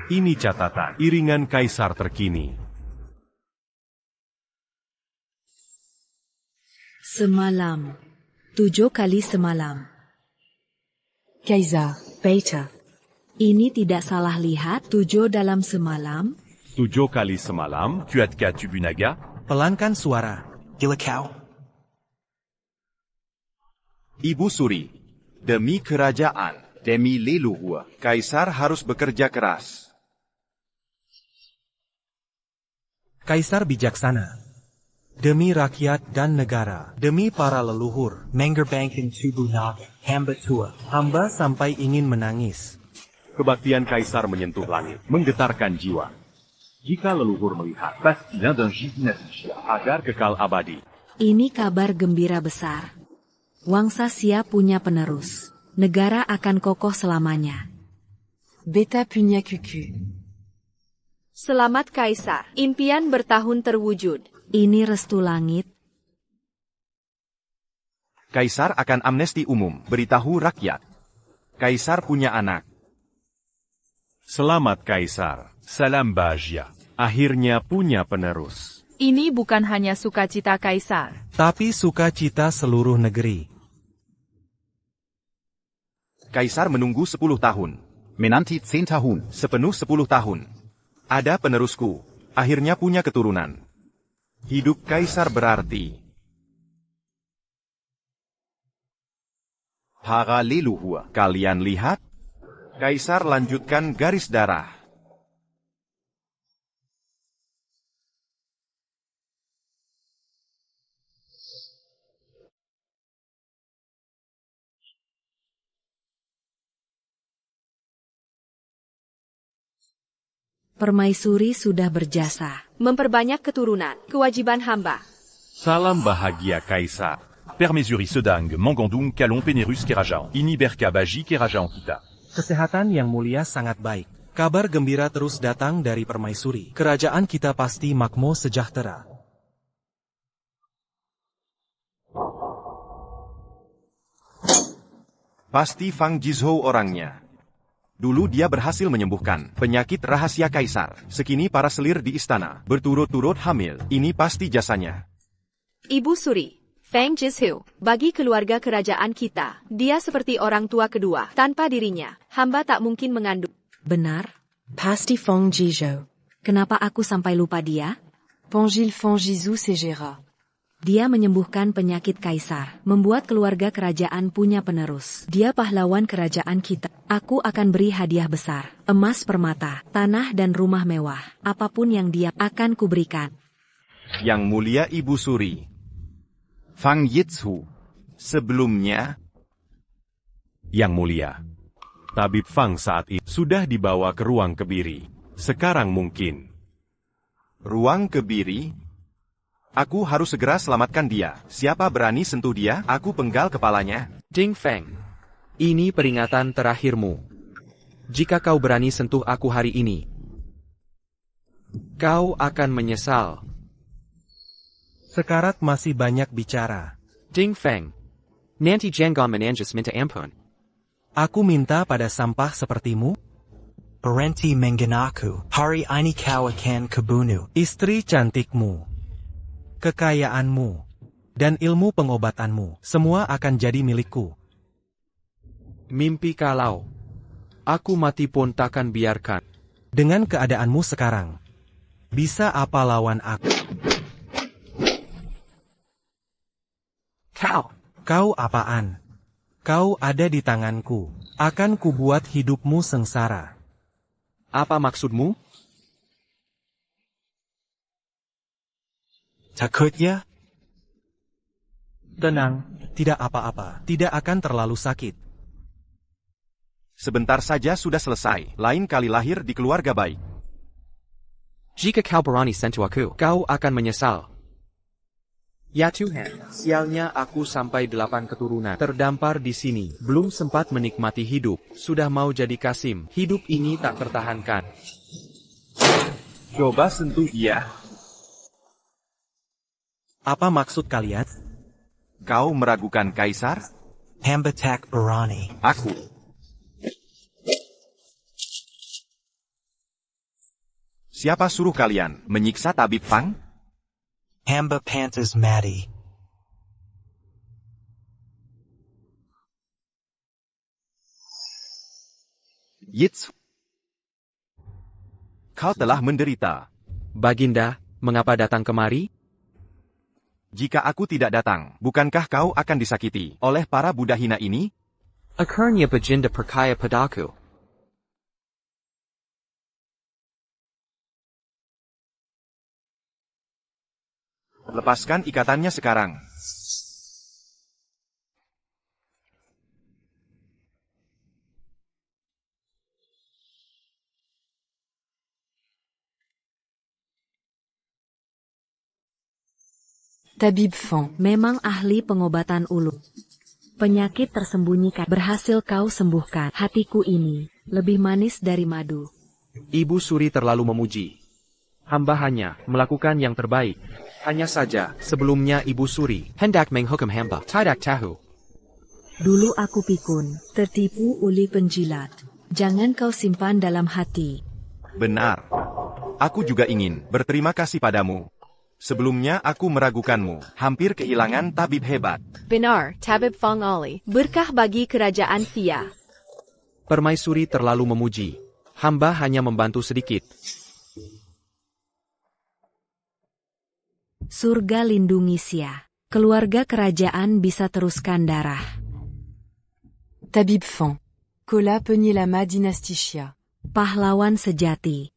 Ini catatan iringan kaisar terkini. Semalam. 7 kali semalam. Kaisar, Beta. Ini tidak salah lihat, 7 dalam semalam. 7 kali semalam. Kuatka Tubunaga. Pelankan suara. Gilakau. Ibu Suri, demi kerajaan, Demi leluhur. Kaisar harus bekerja keras. Kaisar bijaksana. Demi rakyat dan negara, demi para leluhur, Mangerbangkan Tubu Naga. Hamba tua. hamba sampai ingin menangis. Kebaktian kaisar menyentuh langit, menggetarkan jiwa. Jika leluhur melihat, Pasti l'un d'un gymnastique. agar kekal abadi. Ini kabar gembira besar. Wangsa Xia punya penerus. Negara akan kokoh selamanya. Beta punya kuku. Selamat Kaisar. Impian bertahun terwujud. Ini restu langit. Kaisar akan amnesti umum, beritahu rakyat. Kaisar punya anak. Selamat Kaisar. Salam Bajia. Akhirnya punya penerus. Ini bukan hanya sukacita Kaisar. tapi sukacita seluruh negeri. Kaisar menunggu 10 tahun. Menanti 10 tahun. Sepenuh 10 tahun. Ada penerusku. Akhirnya punya keturunan. Hidup Kaisar berarti. Para leluhur. Kalian lihat? Kaisar lanjutkan garis darah. Permaisuri sudah berjasa. Memperbanyak keturunan. Kewajiban hamba. Salam bahagia Kaisar. Permaisuri Sedang, Mangandung, Kalon, Penerus, Kerajaan. Ini Berka Baji, Kerajaan kita. Kesehatan yang mulia sangat baik. Kabar gembira terus datang dari Permaisuri. Kerajaan kita pasti makmur sejahtera. Pasti Fang Jizhou orangnya. Dulu dia berhasil menyembuhkan penyakit rahasia Kaisar. Sekini para selir di istana berturut-turut hamil. Ini pasti jasanya. Ibu Suri. Feng Jizhu, bagi keluarga kerajaan kita, dia seperti orang tua kedua. Tanpa dirinya, hamba tak mungkin mengandung. Benar? Pasti Feng Jizhou. Kenapa aku sampai lupa dia? Pangil Feng Jizhou Segera. Dia menyembuhkan penyakit kaisar, membuat keluarga kerajaan punya penerus. Dia pahlawan kerajaan kita. Aku akan beri hadiah besar, emas permata, tanah dan rumah mewah. Apapun yang dia akan kuberikan. Yang mulia Ibu Suri. Fang Yizhu. Sebelumnya, Yang mulia. Tabib Fang saat itu sudah dibawa ke ruang kebiri. Sekarang mungkin. ruang kebiri. Aku harus segera selamatkan dia. Siapa berani sentuh dia, aku penggal kepalanya. Ding Feng. Ini peringatan terakhirmu. Jika kau berani sentuh aku hari ini, kau akan menyesal. Sekarat masih banyak bicara. Ding Feng. Nanti jangan menanjus minta ampun. Aku minta pada sampah sepertimu, Berhenti mengenaku. Hari ini kau akan kebunuh. istri cantikmu, kekayaanmu, dan ilmu pengobatanmu, semua akan jadi milikku. Mimpi kalau aku mati pun takkan biarkan. Dengan keadaanmu sekarang, bisa apa lawan aku? Kau apaan? Kau ada di tanganku. Akan kubuat hidupmu sengsara. Apa maksudmu? Takut ya? Tenang, tidak apa-apa. Tidak akan terlalu sakit. Sebentar saja sudah selesai. Lain kali lahir di keluarga baik. Jika kau berani sentuh aku, kau akan menyesal. Ya Tuhan, sialnya aku sampai 8 keturunan terdampar di sini. Belum sempat menikmati hidup, sudah mau jadi Kasim. Hidup ini tak tertahankan. Coba sentuh dia. Apa maksud kalian? Kau meragukan Kaisar? Hamba tak berani. Aku. Siapa suruh kalian menyiksa Tabib Fang? Hamba pantas mati. Yitz. Kau telah menderita. Baginda, mengapa datang kemari? Jika aku tidak datang, bukankah kau akan disakiti oleh para Buddha hina ini? Akhirnya Baginda percaya padaku. Lepaskan ikatannya sekarang. Tabib Feng. Memang ahli pengobatan ulu. Penyakit tersembunyikan berhasil kau sembuhkan. Hatiku ini lebih manis dari madu. Ibu Suri terlalu memuji. Hamba hanya melakukan yang terbaik. Hanya saja, sebelumnya Ibu Suri hendak menghukum hamba. Tidak tahu. Dulu aku pikun, tertipu oleh penjilat. Jangan kau simpan dalam hati. Benar. Aku juga ingin berterima kasih padamu. Sebelumnya aku meragukanmu, hampir kehilangan tabib hebat. Benar, Tabib Feng Ali. Berkah bagi kerajaan Xia. Permaisuri terlalu memuji. Hamba hanya membantu sedikit. Surga lindungi Xia. Keluarga kerajaan bisa teruskan darah. Tabib Feng. Kola Penyilama Dinasti Xia. Pahlawan sejati.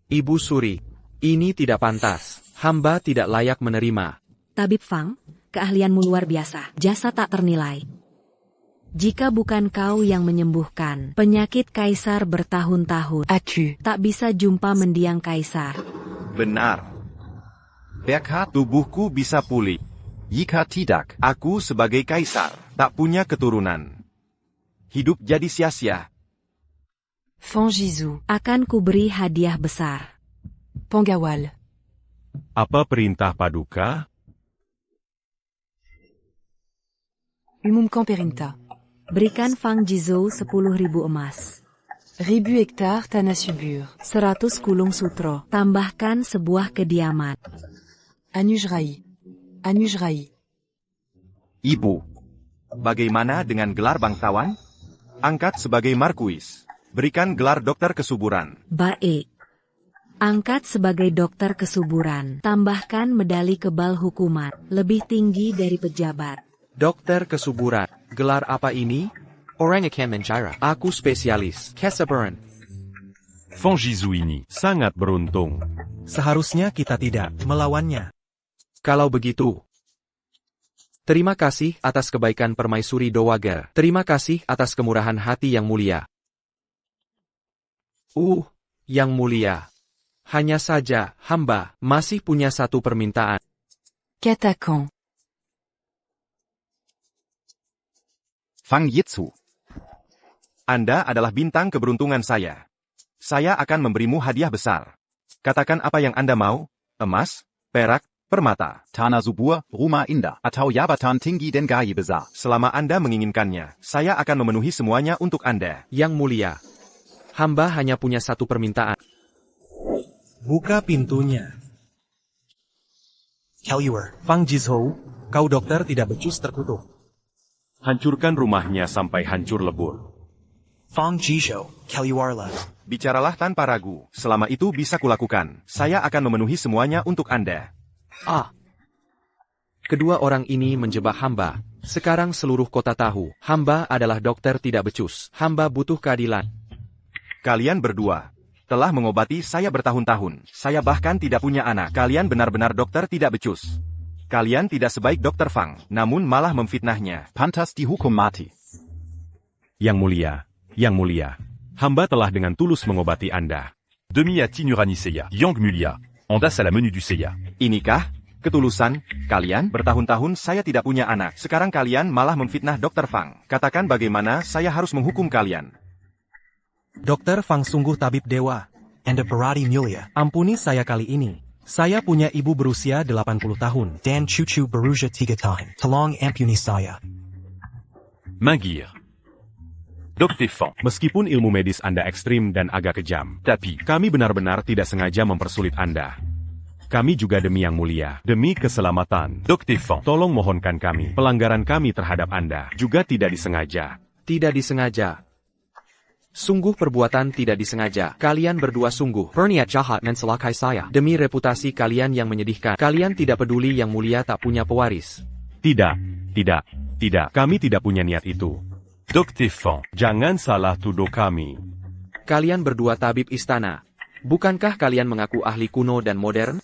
Ibu Suri, ini tidak pantas. Hamba tidak layak menerima. Tabib Fang, keahlianmu luar biasa. Jasa tak ternilai. Jika bukan kau yang menyembuhkan penyakit kaisar bertahun-tahun, Aku. tak bisa jumpa mendiang kaisar. Benar. Berkat tubuhku bisa pulih. Jika tidak, Aku sebagai kaisar, tak punya keturunan. Hidup jadi sia-sia. Feng Jizhou. Akan kuberi hadiah besar. Pangawal. Apa perintah paduka? Umumkan perintah. Berikan Fang Jizhou 10.000 emas. 1000 hektar tanah subur. 100 kulung sutro. Tambahkan sebuah kediaman. Anujrai. Anujrai. Ibu. Bagaimana dengan gelar bangsawan? Angkat sebagai markuis. Berikan gelar dokter kesuburan. Baik. Angkat sebagai dokter kesuburan. Tambahkan medali kebal hukuman. Lebih tinggi dari pejabat. Dokter kesuburan. Gelar apa ini? Orang akan menjara. Aku spesialis kesabaran. Fang Jizou ini sangat beruntung. Seharusnya kita tidak melawannya. Kalau begitu, terima kasih atas kebaikan Permaisuri Dowager. Terima kasih atas kemurahan hati yang mulia. Yang mulia. Hanya saja, hamba masih punya satu permintaan. Qu'attaquant. Fang Jizou. Anda adalah bintang keberuntungan saya. Saya akan memberimu hadiah besar. Katakan apa yang Anda mau, emas, perak, permata. Tanah subur, rumah indah, atau jabatan tinggi dan gaji besar. Selama Anda menginginkannya, saya akan memenuhi semuanya untuk Anda. Yang mulia, hamba hanya punya satu permintaan. Buka pintunya. Kaluar, Fang Jizhou, kau dokter tidak becus terkutuk. Hancurkan rumahnya sampai hancur lebur. Fang Jizhou, keluarlah. Bicaralah tanpa ragu, selama itu bisa kulakukan. Saya akan memenuhi semuanya untuk Anda. Kedua orang ini menjebak hamba. Sekarang seluruh kota tahu, hamba adalah dokter tidak becus. Hamba butuh keadilan. Kalian berdua telah mengobati saya bertahun-tahun. Saya bahkan tidak punya anak. Kalian benar-benar dokter tidak becus. Kalian tidak sebaik Dokter Fang, namun malah memfitnahnya. Pantas dihukum mati. Yang mulia, hamba telah dengan tulus mengobati Anda. Demi à Tinurani Seiya, Yang Mulia, Ondas à la menu du Seiya. Inikah ketulusan kalian? Bertahun-tahun saya tidak punya anak. Sekarang kalian malah memfitnah Dokter Fang. Katakan bagaimana saya harus menghukum kalian. Dokter Fang sungguh tabib dewa. Anda berarti mulia. Ampuni saya kali ini. Saya punya ibu berusia 80 tahun. Dan cucu berusia 3 tahun. Tolong ampuni saya. Magir. Dr. Fang, meskipun ilmu medis Anda ekstrim dan agak kejam, tapi kami benar-benar tidak sengaja mempersulit Anda. Kami juga demi yang mulia, demi keselamatan. Dr. Fang, tolong mohonkan kami, pelanggaran kami terhadap Anda juga tidak disengaja. Tidak disengaja. Sungguh perbuatan tidak disengaja. Kalian berdua sungguh berniat jahat mencelakai saya. Demi reputasi kalian yang menyedihkan. Kalian tidak peduli yang mulia tak punya pewaris. Tidak. Kami tidak punya niat itu. Dr. Fang, jangan salah tuduh kami. Kalian berdua tabib istana. Bukankah kalian mengaku ahli kuno dan modern?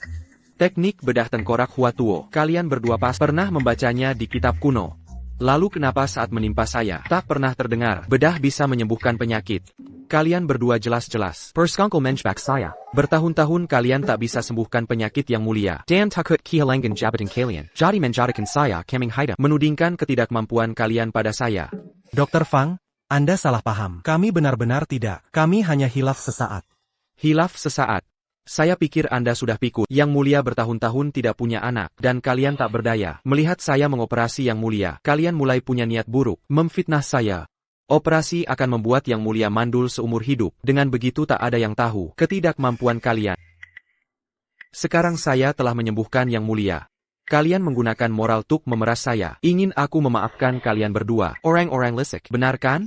Teknik bedah tengkorak Huatuo. Kalian berdua pas pernah membacanya di kitab kuno. Lalu kenapa saat menimpa saya, tak pernah terdengar, bedah bisa menyembuhkan penyakit? Kalian berdua jelas-jelas perskongkol menjebak saya. Bertahun-tahun kalian tak bisa sembuhkan penyakit yang mulia. Dan takut kehilangan jabatan kalian. Jadi menjadikan saya keming haida. Menudingkan ketidakmampuan kalian pada saya. Dokter Fang, Anda salah paham. Kami benar-benar tidak. Kami hanya hilaf sesaat. Hilaf sesaat. Saya pikir Anda sudah pikir. Yang mulia bertahun-tahun tidak punya anak, dan kalian tak berdaya. Melihat saya mengoperasi yang mulia, kalian mulai punya niat buruk, memfitnah saya. Operasi akan membuat yang mulia mandul seumur hidup. Dengan begitu tak ada yang tahu ketidakmampuan kalian. Sekarang saya telah menyembuhkan yang mulia. Kalian menggunakan moral tuk memeras saya. Ingin aku memaafkan kalian berdua. Orang-orang lisik, benar kan?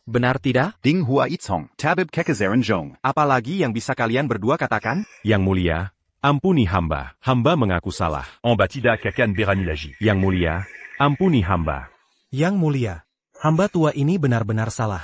Benar tidak? Ding Hua Itzhong, Tabib Kekezeran Zhong. Apalagi yang bisa kalian berdua katakan? Yang mulia, ampuni hamba. Hamba mengaku salah. En Batida Kakan Berani Laji. Yang mulia, ampuni hamba. Yang mulia, hamba tua ini benar-benar salah.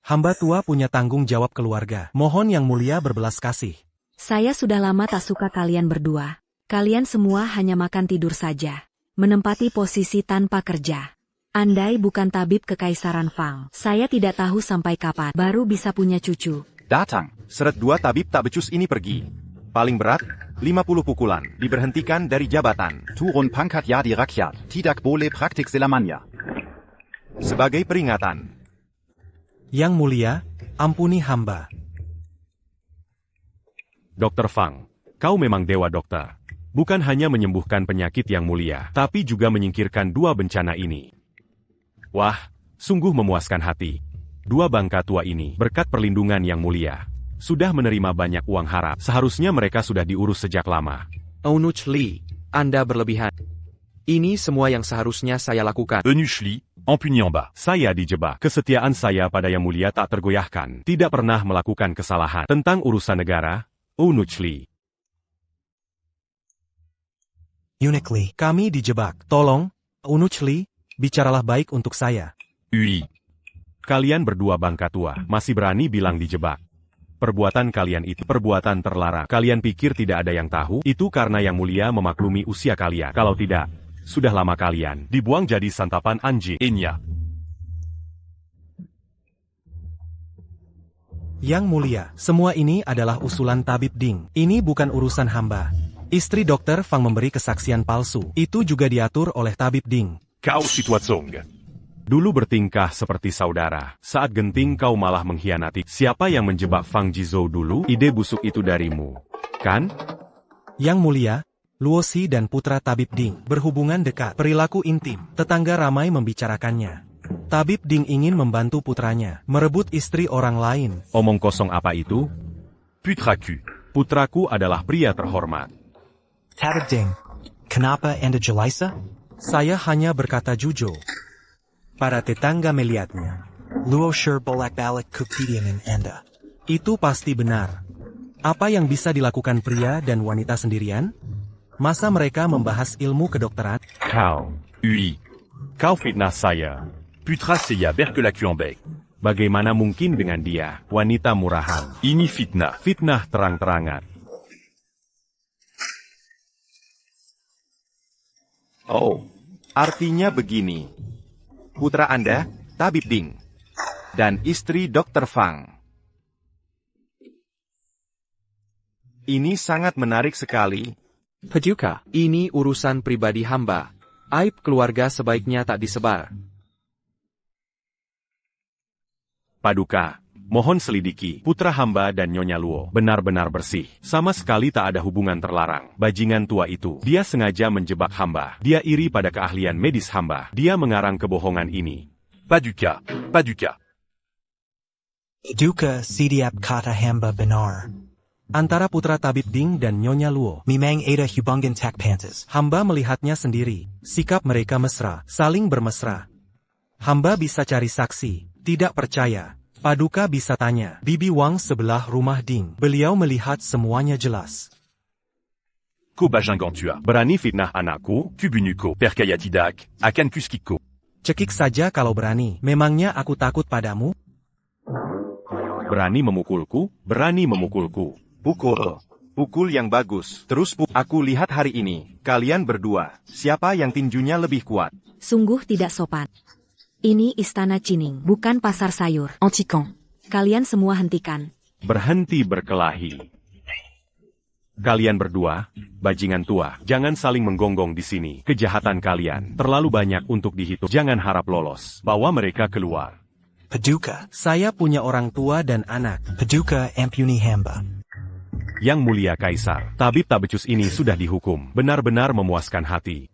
Hamba tua punya tanggung jawab keluarga. Mohon yang mulia berbelas kasih. Saya sudah lama tak suka kalian berdua. Kalian semua hanya makan tidur saja. Menempati posisi tanpa kerja. Andai bukan tabib kekaisaran Fang, saya tidak tahu sampai kapan baru bisa punya cucu. Datang. Seret dua tabib tak becus ini pergi. Paling berat, 50 pukulan. Diberhentikan dari jabatan. Turun pangkat ya di rakyat. Tidak boleh praktik selamanya. Sebagai peringatan. Yang mulia, ampuni hamba. Dr. Fang, kau memang dewa dokter. Bukan hanya menyembuhkan penyakit yang mulia, tapi juga menyingkirkan dua bencana ini. Wah, sungguh memuaskan hati. Dua bangka tua ini, berkat perlindungan yang mulia, sudah menerima banyak uang harap. Seharusnya mereka sudah diurus sejak lama. Ounuch Li, Anda berlebihan. Ini semua yang seharusnya saya lakukan. Eunuchli, empuni en bas. Saya dijebak. Kesetiaan saya pada Yang Mulia tak tergoyahkan. Tidak pernah melakukan kesalahan. Tentang urusan negara, Eunuchli. Eunuch Lee, kami dijebak. Tolong, Eunuch Lee, bicaralah baik untuk saya. Ui. Kalian berdua bangka tua, masih berani bilang dijebak. Perbuatan kalian itu perbuatan terlarang. Kalian pikir tidak ada yang tahu? Itu karena Yang Mulia memaklumi usia kalian. Kalau tidak, sudah lama kalian dibuang jadi santapan anjing. Enya. Yang Mulia, semua ini adalah usulan Tabib Ding. Ini bukan urusan hamba. Istri Dr. Fang memberi kesaksian palsu. Itu juga diatur oleh Tabib Ding. Kao Situazong. Dulu bertingkah seperti saudara. Saat genting kau malah mengkhianati. Siapa yang menjebak Fang Jizhou dulu? Ide busuk itu darimu, kan? Yang Mulia, Luosi dan putra Tabib Ding berhubungan dekat, perilaku intim. Tetangga ramai membicarakannya. Tabib Ding ingin membantu putranya, merebut istri orang lain. Omong kosong apa itu? Putraku. Putraku adalah pria terhormat. Tabib Ding, kenapa Anda Jalisa? Saya hanya berkata jujur. Para tetangga melihatnya. Luo sure bolak-balik kupidiamin Anda. Itu pasti benar. Apa yang bisa dilakukan pria dan wanita sendirian? Masa mereka membahas ilmu kedokteran? Kau. Ui. Kau fitnah saya. Putra Seya Berkelaku en bec. Bagaimana mungkin dengan dia, wanita murahan? Ini fitnah. Fitnah terang-terangan. Oh, artinya begini. Putra Anda, Tabib Ding, dan istri Dr. Fang. Ini sangat menarik sekali. Paduka, ini urusan pribadi hamba. Aib keluarga sebaiknya tak disebar. Paduka, mohon selidiki. Putra hamba dan Nyonya Luo benar-benar bersih. Sama sekali tak ada hubungan terlarang. Bajingan tua itu, dia sengaja menjebak hamba. Dia iri pada keahlian medis hamba. Dia mengarang kebohongan ini. Paduka. Paduka. Paduka sidiap kata hamba benar. Antara putra Tabib Ding dan Nyonya Luo, Mimang ada hubungan tak pantas. hamba melihatnya sendiri. Sikap mereka mesra, saling bermesra. Hamba bisa cari saksi, tidak percaya. Paduka bisa tanya, Bibi Wang sebelah rumah Ding. Beliau melihat semuanya jelas. Kobajangantua. Berani fitnah anakku? Kubunuko. Perkayatidak. Akan kuskiko. Cekik saja kalau berani. Memangnya aku takut padamu? Berani memukulku? Berani memukulku. Pukul. Pukul yang bagus. Terus aku lihat hari ini, kalian berdua, siapa yang tinjunya lebih kuat? Sungguh tidak sopan. Ini istana Cining, bukan pasar sayur. Antican. Kalian semua hentikan. Berhenti berkelahi. Kalian berdua, bajingan tua, jangan saling menggonggong di sini. Kejahatan kalian terlalu banyak untuk dihitung. Jangan harap lolos. Bawa mereka keluar. Paduka. Saya punya orang tua dan anak. Paduka ampuni hamba. Yang Mulia Kaisar, tabib tak becus ini sudah dihukum. Benar-benar memuaskan hati.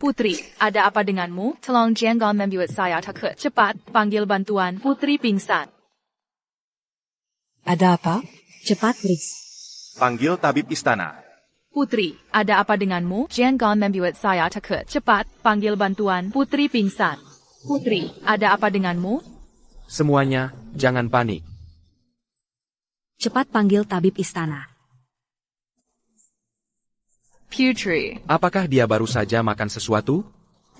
Putri, ada apa denganmu? Tolong jangan membuat saya takut. Cepat, panggil bantuan. Putri pingsan. Ada apa? Cepat, please. Panggil tabib istana. Putri, ada apa denganmu? Jangan membuat saya takut. Cepat, panggil bantuan. Putri pingsan. Putri, ada apa denganmu? Semuanya, jangan panik. Cepat panggil tabib istana. Putri. Apakah dia baru saja makan sesuatu?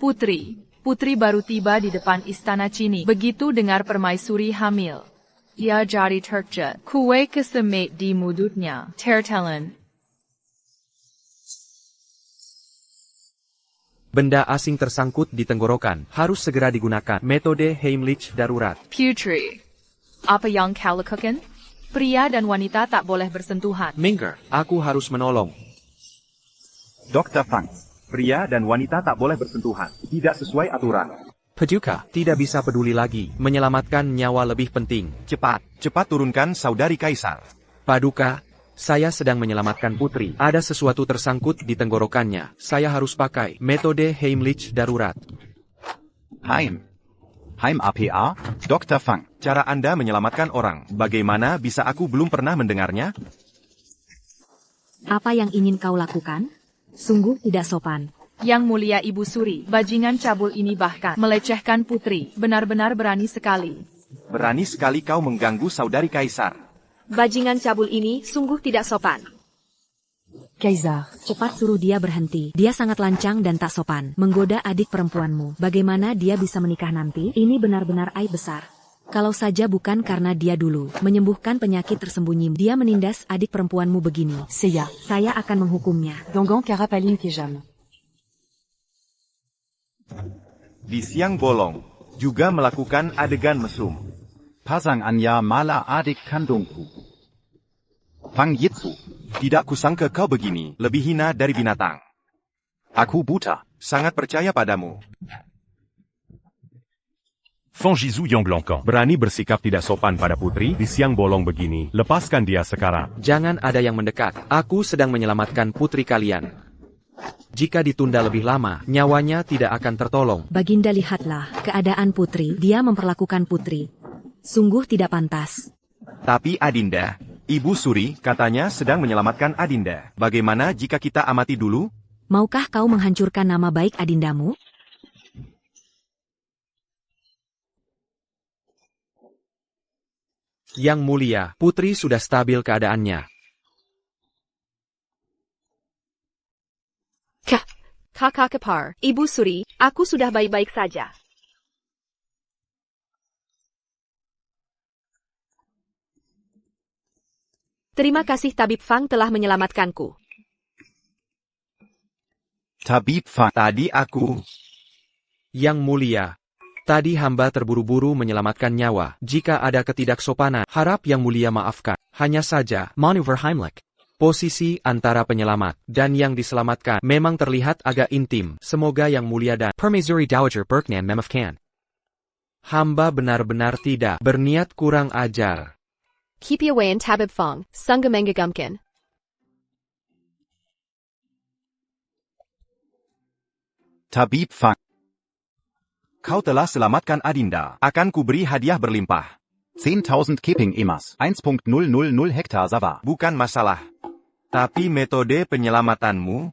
Putri. Putri baru tiba di depan istana Cini. Begitu dengar permaisuri hamil. Ia jadi terkejut. Kue kesemit di mulutnya. Tertelan. Benda asing tersangkut di tenggorokan. Harus segera digunakan. Metode Heimlich darurat. Putri. Apa yang kau lakukan? Pria dan wanita tak boleh bersentuhan. Minker, aku harus menolong. Dr. Fang, pria dan wanita tak boleh bersentuhan. Tidak sesuai aturan. Paduka, tidak bisa peduli lagi. Menyelamatkan nyawa lebih penting. Cepat turunkan saudari Kaisar. Paduka, saya sedang menyelamatkan putri. Ada sesuatu tersangkut di tenggorokannya. Saya harus pakai metode Heimlich darurat. Heim APA, Dr. Fang. Cara Anda menyelamatkan orang, bagaimana bisa aku belum pernah mendengarnya? Apa yang ingin kau lakukan? Sungguh tidak sopan. Yang Mulia Ibu Suri, bajingan cabul ini bahkan melecehkan putri, benar-benar berani sekali. Berani sekali kau mengganggu saudari Kaisar. Bajingan cabul ini sungguh tidak sopan. Kaisar, Cepat suruh dia berhenti. Dia sangat lancang dan tak sopan. Menggoda adik perempuanmu. Bagaimana dia bisa menikah nanti? Ini benar-benar aib besar. Kalau saja bukan karena dia dulu menyembuhkan penyakit tersembunyi, dia menindas adik perempuanmu begini. Seiya, Saya akan menghukumnya. Dangan Karapaline Kejam. Di siang bolong, juga melakukan adegan mesum. Pasang Anya Mala Adik Kandungku. Fang Jitsu. Tidak kusangka kau begini, lebih hina dari binatang. Aku buta. Sangat percaya padamu. Fang Jizou Yang Blancan. Berani bersikap tidak sopan pada putri di siang bolong begini. Lepaskan dia sekarang. Jangan ada yang mendekat. Aku sedang menyelamatkan putri kalian. Jika ditunda lebih lama, nyawanya tidak akan tertolong. Baginda, lihatlah keadaan putri. Dia memperlakukan putri. Sungguh tidak pantas. Tapi Adinda, Ibu Suri katanya sedang menyelamatkan Adinda. Bagaimana jika kita amati dulu? Maukah kau menghancurkan nama baik adindamu? Yang Mulia, putri sudah stabil keadaannya. Kakak Kepar, Ibu Suri, aku sudah baik-baik saja. Terima kasih Tabib Fang telah menyelamatkanku. Tabib Fang. Tadi aku... Yang Mulia, tadi hamba terburu-buru menyelamatkan nyawa. Jika ada ketidaksopanan, harap Yang Mulia maafkan. Hanya saja, manuver Heimlich. Posisi antara penyelamat dan yang diselamatkan memang terlihat agak intim. Semoga Yang Mulia dan Permaisuri Dowager Berkenan memaafkan. Hamba benar-benar tidak berniat kurang ajar. Keep away and Tabib Fang, Sunggamengga Gumkin. Tabib Fang. Kau telah selamatkan Adinda. Akan kuberi hadiah berlimpah. 10.000 Keping Emas. 1.000 Hektar Sawah. Bukan masalah. Tapi metode penyelamatanmu...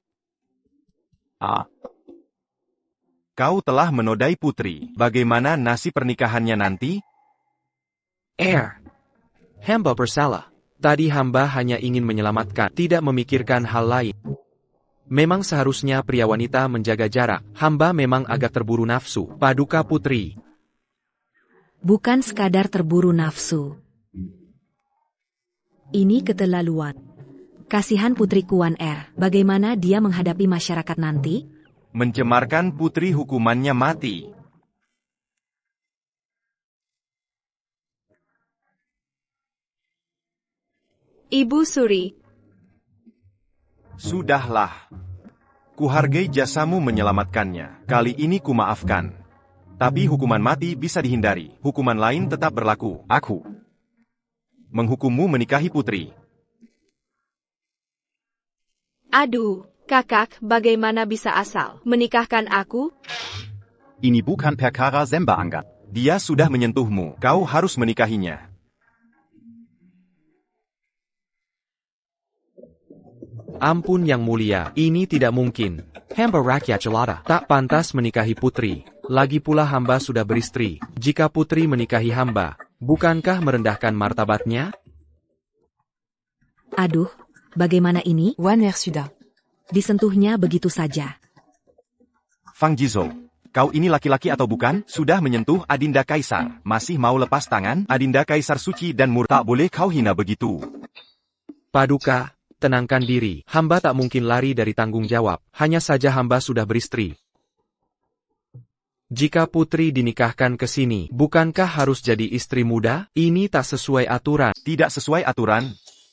Kau telah menodai putri. Bagaimana nasib pernikahannya nanti? Hamba bersalah. Tadi hamba hanya ingin menyelamatkan, tidak memikirkan hal lain. Memang seharusnya pria wanita menjaga jarak. Hamba memang agak terburu nafsu. Paduka putri. Bukan sekadar terburu nafsu. Ini keterlaluan. Kasihan putri Kuan bagaimana dia menghadapi masyarakat nanti? Mencemarkan putri hukumannya mati. Ibu Suri. Sudahlah. Kuhargai jasamu menyelamatkannya. Kali ini kumaafkan. Tapi hukuman mati bisa dihindari. Hukuman lain tetap berlaku. Aku menghukummu menikahi putri. Aduh, kakak, bagaimana bisa asal menikahkan aku? Ini bukan perkara Zemba Anggat. Dia sudah menyentuhmu. Kau harus menikahinya. Ampun Yang Mulia, ini tidak mungkin. Hamba rakyat jelata, tak pantas menikahi putri. Lagi pula hamba sudah beristri. Jika putri menikahi hamba, bukankah merendahkan martabatnya? Aduh, bagaimana ini? Wan Suda. Disentuhnya begitu saja. Fang Jizou, kau ini laki-laki atau bukan? Sudah menyentuh Adinda Kaisar. Masih mau lepas tangan? Adinda Kaisar suci dan murni. Tak boleh kau hina begitu. Paduka, tenangkan diri. Hamba tak mungkin lari dari tanggung jawab. Hanya saja hamba sudah beristri. Jika putri dinikahkan ke sini, bukankah harus jadi istri muda? Ini tak sesuai aturan. Tidak sesuai aturan.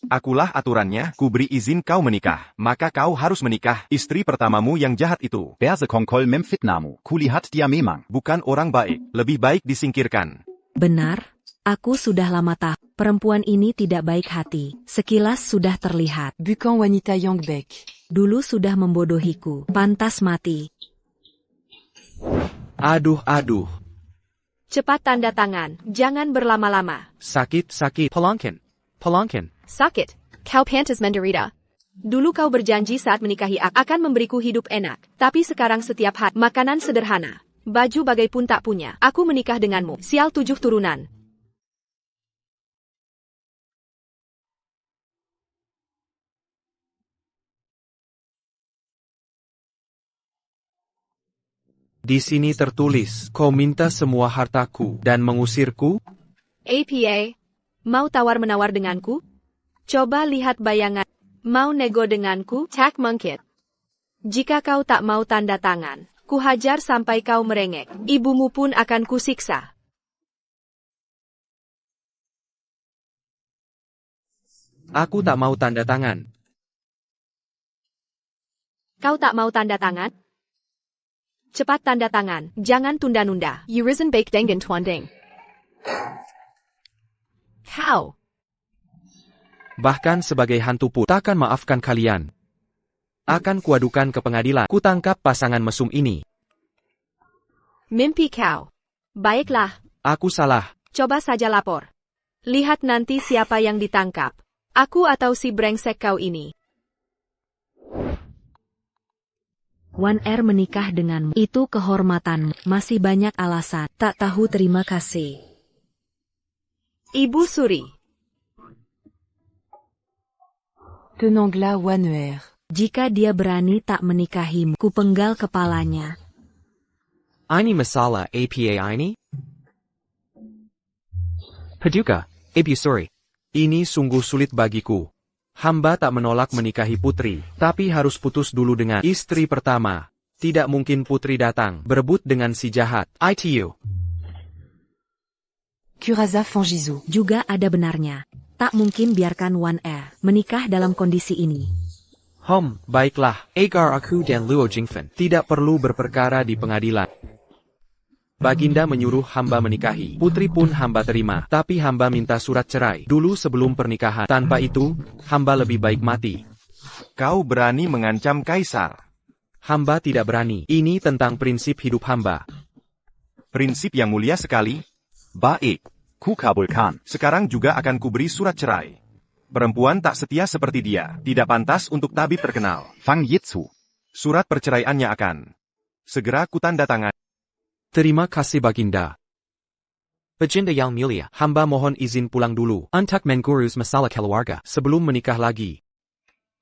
Akulah aturannya, kuberi izin kau menikah. Maka kau harus menikah. Istri pertamamu yang jahat itu. Berse Kongkol memfitnamu. Kulihat dia memang. Bukan orang baik. Lebih baik disingkirkan. Benar. Aku sudah lama tahu. Perempuan ini tidak baik hati. Sekilas sudah terlihat. Bukan wanita yang baik. Dulu sudah membodohiku. Pantas mati. Aduh. Cepat tanda tangan, jangan berlama-lama. Sakit. Pelangkin. Sakit, kau pantas menderita. Dulu kau berjanji saat menikahi aku akan memberiku hidup enak. Tapi sekarang setiap hari, makanan sederhana. Baju bagai pun tak punya. Aku menikah denganmu. Sial 7 turunan. Di sini tertulis, kau minta semua hartaku dan mengusirku? APA, mau tawar-menawar denganku? Coba lihat bayangan. Mau nego denganku? Tak mungkin. Jika kau tak mau tanda tangan, ku hajar sampai kau merengek. Ibumu pun akan kusiksa. Aku tak mau tanda tangan. Kau tak mau tanda tangan? Cepat tanda tangan, jangan tunda-nunda. Yurizen bake dengan twanding. Kau. Bahkan sebagai hantu pun takkan maafkan kalian. Akan kuadukan ke pengadilan. Kutangkap pasangan mesum ini. Mimpi kau. Baiklah. Aku salah. Coba saja lapor. Lihat nanti siapa yang ditangkap. Aku atau si brengsek kau ini. Wan menikah denganmu. Itu kehormatanmu. Masih banyak alasan. Tak tahu terima kasih. Ibu Suri. Tenanglah Wan. Jika dia berani tak menikahimu, ku penggal kepalanya. Ini masalah APA ini? Paduka, Ibu Suri. Ini sungguh sulit bagiku. Hamba tak menolak menikahi putri, tapi harus putus dulu dengan istri pertama. Tidak mungkin putri datang, berebut dengan si jahat. ITU. Curaza Fangizu. Juga ada benarnya. Tak mungkin biarkan Wan menikah dalam kondisi ini. Baiklah. Agar aku dan Luo Jingfen tidak perlu berperkara di pengadilan. Baginda menyuruh hamba menikahi. Putri pun hamba terima. Tapi hamba minta surat cerai dulu sebelum pernikahan. Tanpa itu, hamba lebih baik mati. Kau berani mengancam kaisar? Hamba tidak berani. Ini tentang prinsip hidup hamba. Prinsip yang mulia sekali. Baik, ku kabulkan. Sekarang juga akan kuberi surat cerai. Perempuan tak setia seperti dia, tidak pantas untuk tabib terkenal. Fang Yitsu. Surat perceraiannya akan segera kutanda tangan. Terima kasih Baginda. Baginda yang mulia, hamba mohon izin pulang dulu untuk mengurus masalah keluarga sebelum menikah lagi.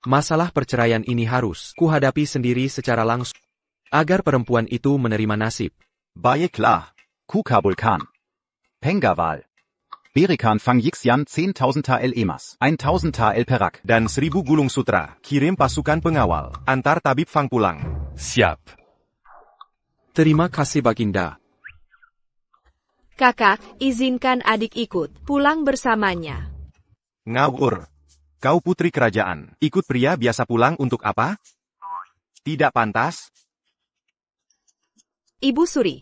Masalah perceraian ini harus kuhadapi sendiri secara langsung, agar perempuan itu menerima nasib. Baiklah, ku kabulkan. Pengawal. Berikan Fang Yixian 10.000 tael emas, 1.000 tael perak, dan 1.000 gulung sutra. Kirim pasukan pengawal, antar tabib Fang pulang. Siap. Terima kasih Baginda. Kakak, izinkan adik ikut pulang bersamanya. Ngawur. Kau putri kerajaan, ikut pria biasa pulang untuk apa? Tidak pantas. Ibu Suri.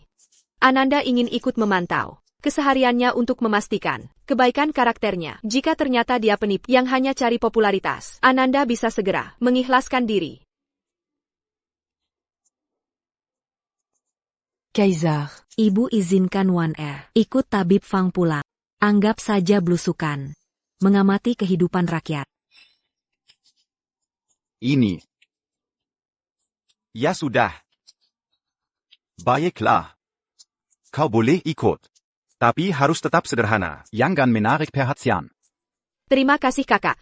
Ananda ingin ikut memantau kesehariannya untuk memastikan kebaikan karakternya. Jika ternyata dia penipu yang hanya cari popularitas, Ananda bisa segera mengikhlaskan diri. Kaisar. Ibu izinkan Wan ikut tabib Fang pulang. Anggap saja blusukan. Mengamati kehidupan rakyat. Ini. Ya sudah. Baiklah. Kau boleh ikut. Tapi harus tetap sederhana. Jangan menarik perhatian. Terima kasih kakak.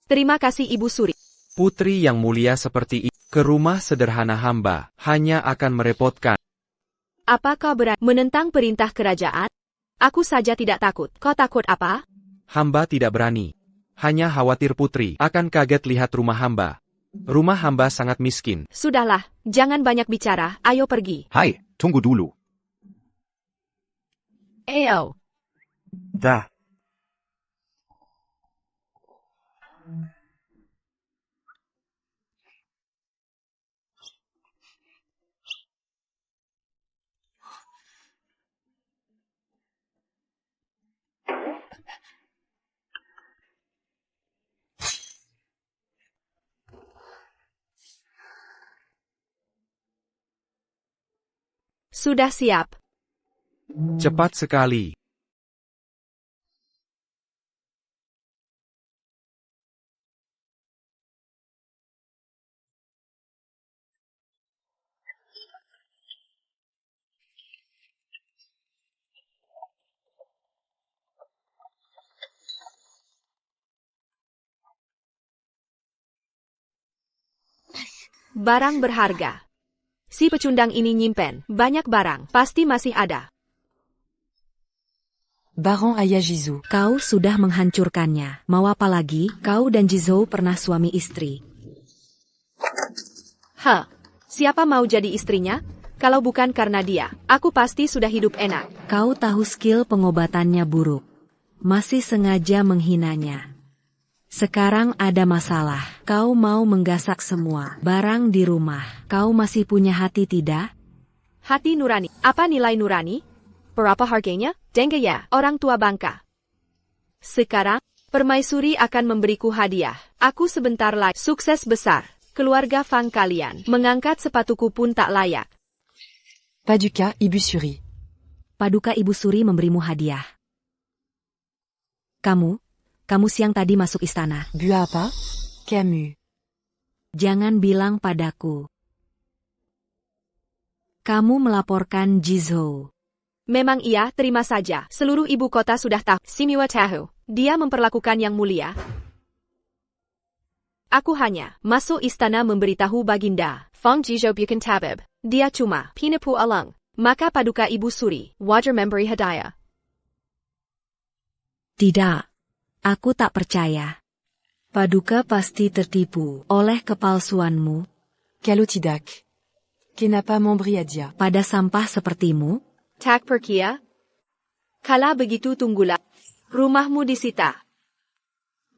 Terima kasih Ibu Suri. Putri yang mulia seperti ini, ke rumah sederhana hamba, hanya akan merepotkan. Apa kau berani menentang perintah kerajaan? Aku saja tidak takut. Kau takut apa? Hamba tidak berani. Hanya khawatir putri akan kaget lihat rumah hamba. Rumah hamba sangat miskin. Sudahlah, jangan banyak bicara, ayo pergi. Hai, tunggu dulu. Ayo. Dah. Sudah siap. Cepat sekali. Barang berharga. Si pecundang ini nyimpen banyak barang, pasti masih ada. Baron ayah Jizou. Kau sudah menghancurkannya. Mau apa lagi? Kau dan Jizou pernah suami istri. Siapa mau jadi istrinya? Kalau bukan karena dia, aku pasti sudah hidup enak. Kau tahu skill pengobatannya buruk. Masih sengaja menghinanya. Sekarang ada masalah. Kau mau menggasak semua barang di rumah. Kau masih punya hati tidak? Hati nurani. Apa nilai nurani? Berapa harganya? Dengge ya, orang tua bangka. Sekarang, permaisuri akan memberiku hadiah. Aku sebentar lagi sukses besar. Keluarga Fang kalian mengangkat sepatuku pun tak layak. Paduka, Ibu Suri. Paduka Ibu Suri memberimu hadiah. Kamu siang tadi masuk istana. Bu apa? Camus. Jangan bilang padaku. Kamu melaporkan Jizou. Memang iya, terima saja. Seluruh ibu kota sudah tahu. Simiwa tahu. Dia memperlakukan yang mulia. Aku hanya masuk istana memberitahu Baginda. Fang Jizou bukan tabib. Dia cuma penipu alang. Maka Paduka Ibu Suri wajar memberi hadiah. Tidak. Aku tak percaya. Paduka pasti tertipu oleh kepalsuanmu. Kalau tidak, kenapa memberi hadiah? Pada sampah sepertimu? Tak perkia? Kala begitu tunggulah. Rumahmu disita.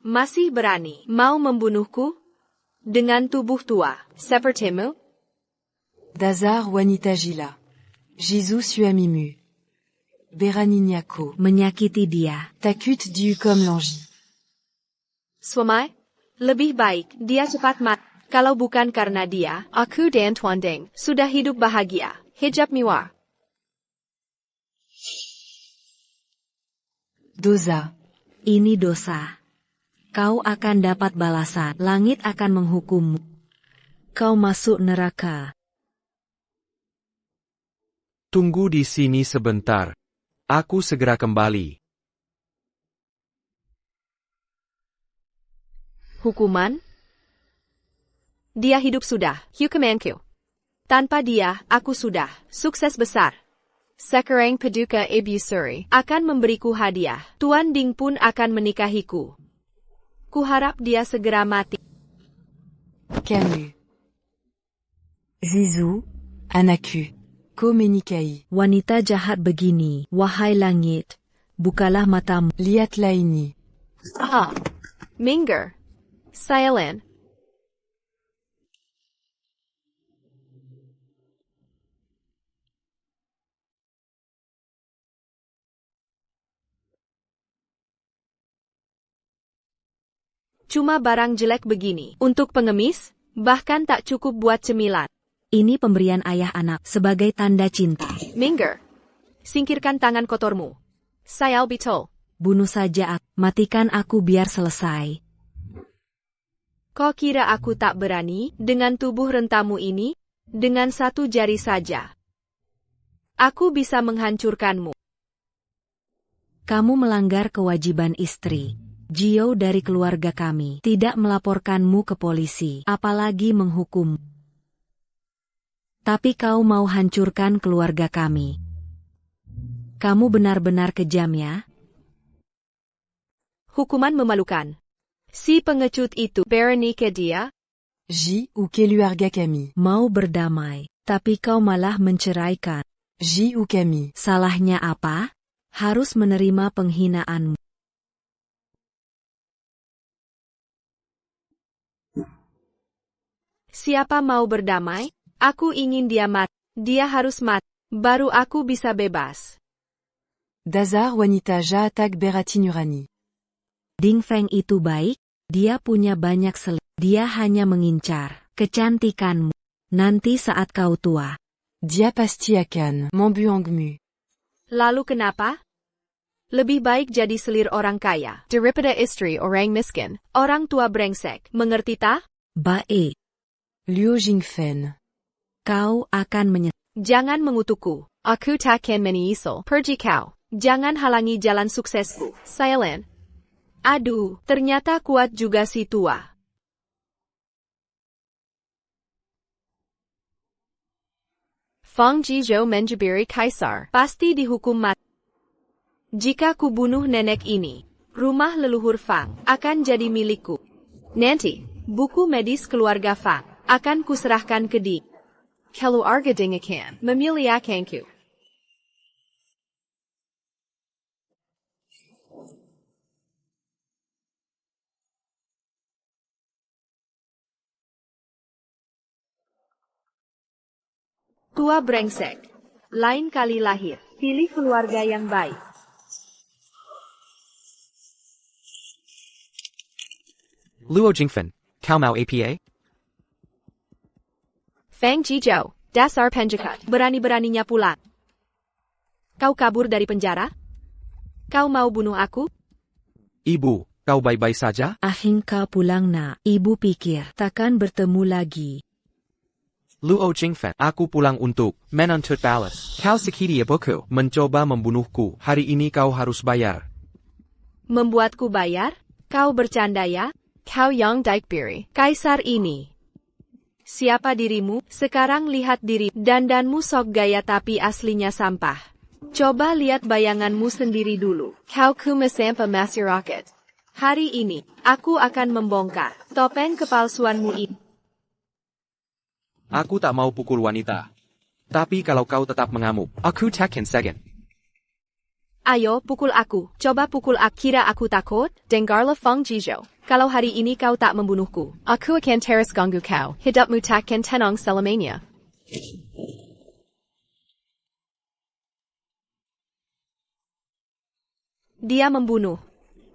Masih berani mau membunuhku? Dengan tubuh tua, sepertimu? Dazar wanita gila. Jizou suamimu. Beraninya-ku menyakiti dia. Takut diu comme l'ange. Suamai, lebih baik dia cepat mati. Kalau bukan karena dia, aku dan Tuan Deng sudah hidup bahagia. Hijab miwar. Dosa. Ini dosa. Kau akan dapat balasan. Langit akan menghukummu. Kau masuk neraka. Tunggu di sini sebentar. Aku segera kembali. Hukuman? Dia hidup sudah, hukumanku. Tanpa dia, aku sudah sukses besar. Sekarang Paduka Ibu Suri akan memberiku hadiah. Tuan Ding pun akan menikahiku. Kuharap dia segera mati. Camus. Jizou. Anakku. Ko menikahi. Wanita jahat begini, wahai langit. Bukalah matamu. Lihatlah ini. Minger. Silent. Cuma barang jelek begini. Untuk pengemis, bahkan tak cukup buat cemilan. Ini pemberian ayah anak sebagai tanda cinta. Minger. Singkirkan tangan kotormu. Sayal bitol. Bunuh saja aku. Matikan aku biar selesai. Kau kira aku tak berani dengan tubuh rentamu ini? Dengan satu jari saja. Aku bisa menghancurkanmu. Kamu melanggar kewajiban istri. Jio dari keluarga kami tidak melaporkanmu ke polisi, apalagi menghukum. Tapi kau mau hancurkan keluarga kami. Kamu benar-benar kejam ya? Hukuman memalukan. Si pengecut itu bernikah dia? J ou keluarga kami. Mau berdamai, tapi kau malah menceraikan. J ou kami. Salahnya apa? Harus menerima penghinaanmu. Siapa mau berdamai? Aku ingin dia mati. Dia harus mati. Baru aku bisa bebas. Dazar wanita jahat berarti nurani. Ding Feng itu baik. Dia punya banyak dia hanya mengincar kecantikanmu. Nanti saat kau tua. Dia pasti akan membuangmu. Lalu kenapa? Lebih baik jadi selir orang kaya daripada istri orang miskin, orang tua brengsek. Mengerti tak? Baik. Liu Jingfen. Kau akan Jangan mengutukku. Aku takkan menyesal. Pergi kau. Jangan halangi jalan suksesku. Silent. Aduh, ternyata kuat juga si tua. Fang Jizhou menjebiri kaisar, pasti dihukum mati. Jika ku bunuh nenek ini, rumah leluhur Fang akan jadi milikku. Nanti, buku medis keluarga Fang akan kuserahkan ke dia. Keluarga dengakan memuliakanku. Tua brengsek. Lain kali lahir, pilih keluarga yang baik. Luo Jingfen, Cao Mao APA? Fang Jizhou, dasar penjahat, berani-beraninya pulang. Kau kabur dari penjara? Kau mau bunuh aku? Ibu, kau baik-baik saja? Kau pulang nak, ibu pikir takkan bertemu lagi. Luo Jingfen, aku pulang untuk menuntut balas. Kau sakiti ibuku, mencoba membunuhku. Hari ini kau harus bayar. Membuatku bayar? Kau bercanda ya? Kau yang Daikbiri, kaisar ini. Siapa dirimu? Sekarang lihat diri, dandanmu sok gaya tapi aslinya sampah. Coba lihat bayanganmu sendiri dulu. Kau kumasampa masyarakat. Hari ini, aku akan membongkar topeng kepalsuanmu ini. Aku tak mau pukul wanita. Tapi kalau kau tetap mengamuk, aku takkan segan. Ayo, pukul aku. Coba pukul aku. Kira aku takut? Dengarlah Fang Jizhou. Kalau hari ini kau tak membunuhku, aku akan teres ganggu kau. Hidupmu takkan tenang selamanya. Dia membunuh.